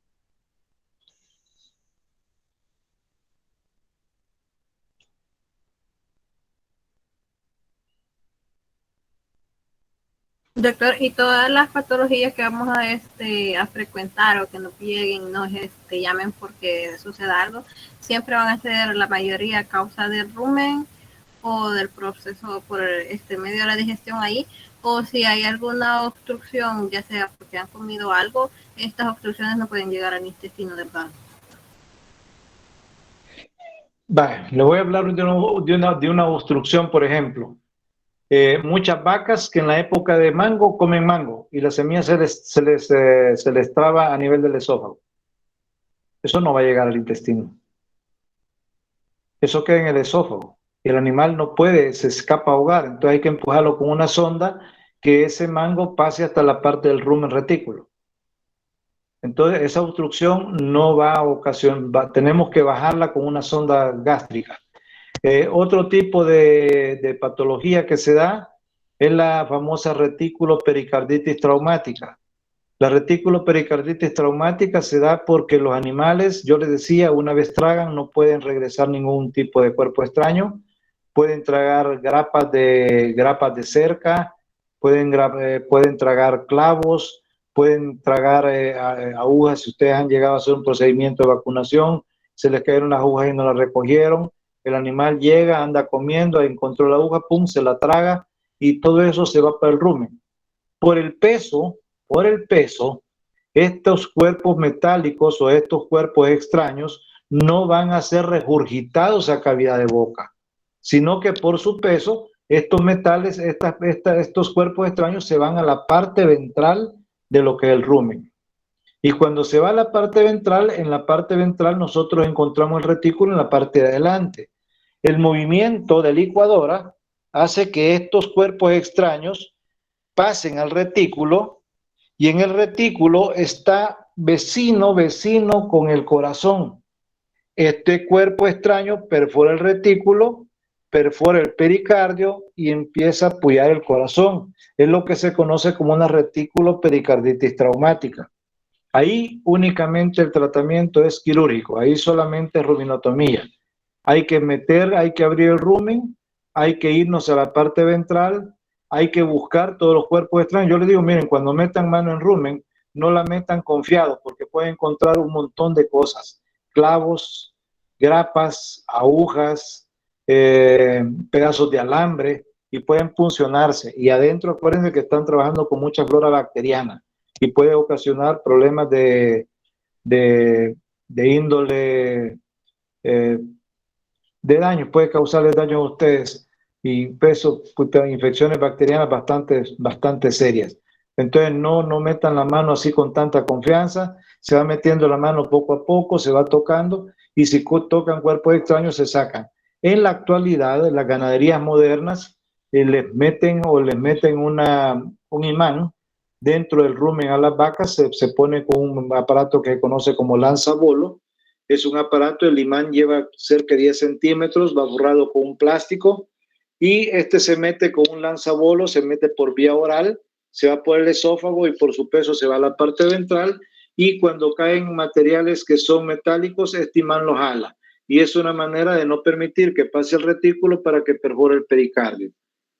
Doctor, y todas las patologías que vamos a frecuentar o que nos lleguen, nos llamen porque suceda algo, siempre van a ser la mayoría a causa del rumen o del proceso por medio de la digestión ahí, o si hay alguna obstrucción, ya sea porque han comido algo, estas obstrucciones no pueden llegar al intestino delgado. Vale, le voy a hablar de una obstrucción, por ejemplo. Muchas vacas que en la época de mango comen mango y la semilla se les traba a nivel del esófago. Eso no va a llegar al intestino. Eso queda en el esófago y el animal no puede, se escapa a ahogar. Entonces hay que empujarlo con una sonda que ese mango pase hasta la parte del rumen retículo. Entonces esa obstrucción no va a ocasionar, tenemos que bajarla con una sonda gástrica. Otro tipo de patología que se da es la famosa retículo pericarditis traumática. La retículo pericarditis traumática se da porque los animales, yo les decía, una vez tragan no pueden regresar ningún tipo de cuerpo extraño, pueden tragar grapas de cerca, pueden tragar clavos, pueden tragar agujas. Si ustedes han llegado a hacer un procedimiento de vacunación, se les cayeron las agujas y no las recogieron, el animal llega, anda comiendo, encontró la aguja, pum, se la traga y todo eso se va para el rumen. Por el peso, estos cuerpos metálicos o estos cuerpos extraños no van a ser regurgitados a cavidad de boca, sino que por su peso, estos metales, estos cuerpos extraños se van a la parte ventral de lo que es el rumen. Y cuando se va a la parte ventral, en la parte ventral nosotros encontramos el retículo en la parte de adelante. El movimiento de licuadora hace que estos cuerpos extraños pasen al retículo y en el retículo está vecino con el corazón. Este cuerpo extraño perfora el retículo, perfora el pericardio y empieza a apoyar el corazón. Es lo que se conoce como una retículo pericarditis traumática. Ahí únicamente el tratamiento es quirúrgico, ahí solamente ruminotomía. Hay que abrir el rumen, hay que irnos a la parte ventral, hay que buscar todos los cuerpos extraños. Yo les digo, miren, cuando metan mano en rumen, no la metan confiados porque pueden encontrar un montón de cosas. Clavos, grapas, agujas, pedazos de alambre y pueden puncionarse. Y adentro acuérdense que están trabajando con mucha flora bacteriana y puede ocasionar problemas de índole de daño, puede causarles daño a ustedes y infecciones bacterianas bastante serias. Entonces no metan la mano así con tanta confianza, se va metiendo la mano poco a poco, se va tocando y si tocan cuerpos extraños se sacan. En la actualidad, las ganaderías modernas les meten un imán dentro del rumen a las vacas, se pone con un aparato que se conoce como lanzabolo. Es un aparato, el imán lleva cerca de 10 centímetros, va borrado con un plástico y se mete con un lanzabolo, se mete por vía oral, se va por el esófago y por su peso se va a la parte ventral y cuando caen materiales que son metálicos, este imán los jala y es una manera de no permitir que pase el retículo para que perjure el pericardio.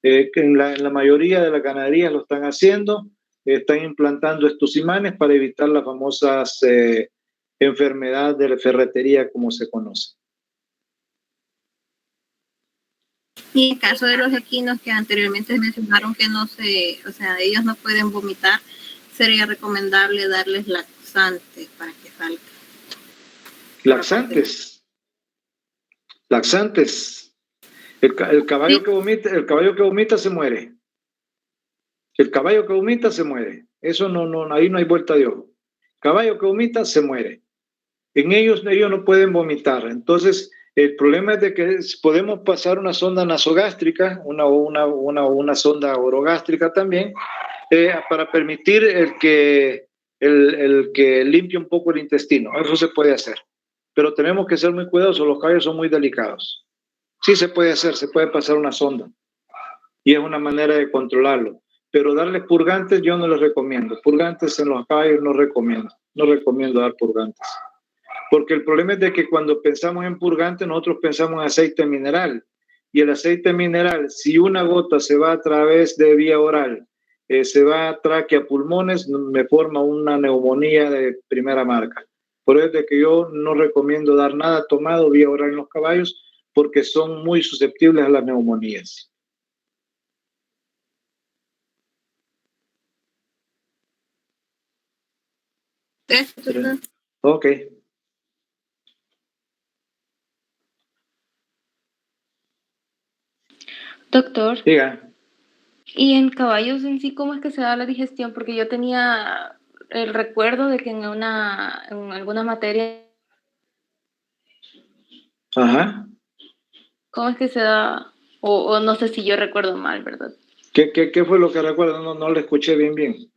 Que en la mayoría de las ganaderías lo están haciendo, están implantando estos imanes para evitar las famosas enfermedades de la ferretería, como se conoce. Y en caso de los equinos que anteriormente mencionaron que no se, o sea, ellos no pueden vomitar, sería recomendable darles laxante para que salga. Laxantes. El caballo que vomita se muere. El caballo que vomita se muere. Eso no, ahí no hay vuelta de ojo. Caballo que vomita se muere. En ellos no pueden vomitar. Entonces, el problema es de que podemos pasar una sonda nasogástrica, una sonda orogástrica también, para permitir el que limpie un poco el intestino. Eso se puede hacer. Pero tenemos que ser muy cuidadosos, los caballos son muy delicados. Sí se puede hacer, se puede pasar una sonda. Y es una manera de controlarlo. Pero darles purgantes yo no les recomiendo. Purgantes en los caballos no recomiendo. No recomiendo dar purgantes. Porque el problema es de que cuando pensamos en purgante, nosotros pensamos en aceite mineral. Y el aceite mineral, si una gota se va a través de vía oral, se va a tráquea, pulmones, me forma una neumonía de primera marca. Por eso es de que yo no recomiendo dar nada tomado vía oral en los caballos, porque son muy susceptibles a las neumonías. Ok. Doctor. Diga. ¿Y en caballos en sí cómo es que se da la digestión? Porque yo tenía el recuerdo de que en alguna materia... Ajá. ¿Cómo es que se da? O no sé si yo recuerdo mal, ¿verdad? ¿Qué fue lo que recuerdo? No le escuché bien.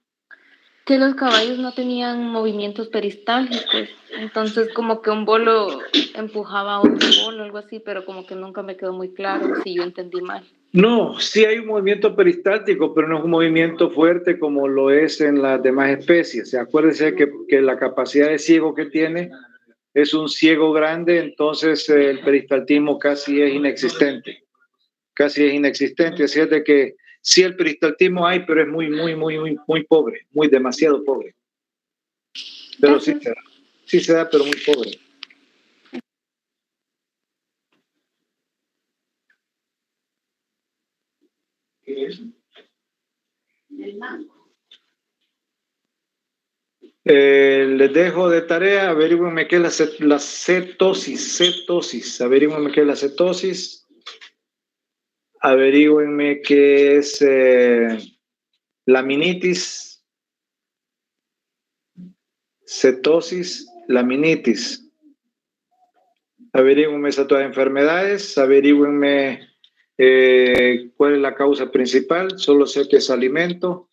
Que los caballos no tenían movimientos peristálgicos, entonces como que un bolo empujaba a otro bolo, algo así, pero como que nunca me quedó muy claro si yo entendí mal. No, sí hay un movimiento peristáltico, pero no es un movimiento fuerte como lo es en las demás especies. Acuérdense que la capacidad de ciego que tiene es un ciego grande, entonces el peristaltismo casi es inexistente. Así es de que sí el peristaltismo hay, pero es muy pobre, demasiado pobre. Pero sí se da, pero muy pobre. ¿Qué es? El mango. Les dejo de tarea, averígüenme qué es la cetosis. Averígüenme qué es la cetosis. Averígüenme qué es laminitis. Cetosis, laminitis. Averígüenme esas todas enfermedades. Averígüenme cuál es la causa principal. Solo sé que es alimento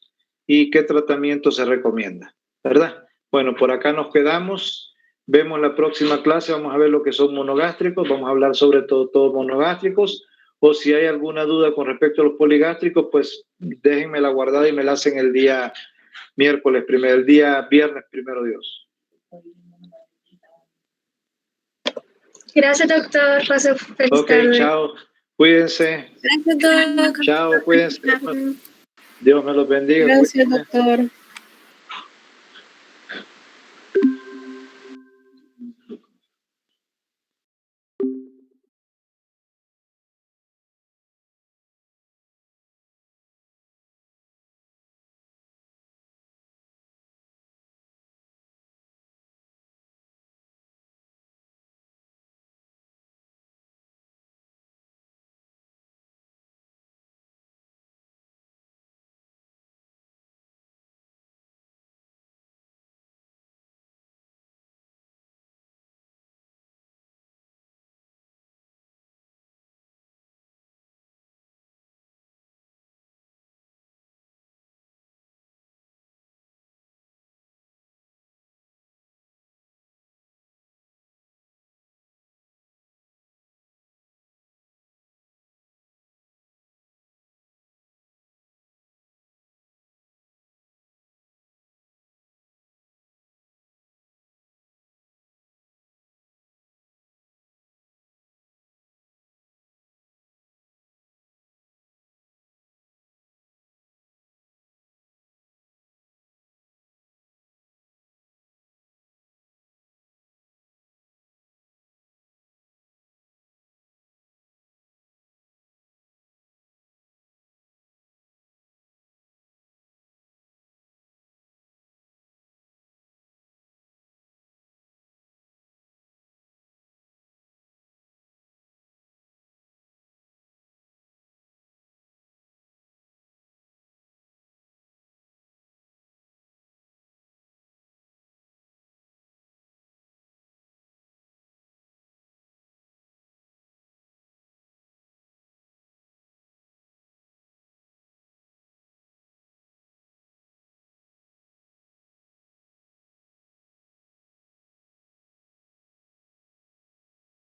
y qué tratamiento se recomienda, ¿verdad? Bueno, por acá nos quedamos. Vemos la próxima clase. Vamos a ver lo que son monogástricos. Vamos a hablar sobre todo monogástricos. O si hay alguna duda con respecto a los poligástricos, pues déjenmela guardada y me la hacen el día el día viernes, primero Dios. Gracias, doctor. Paso feliz Ok, tarde. chao. Cuídense. Gracias, doctor. Chao, cuídense. Dios me los bendiga. Gracias, Cuídense. doctor.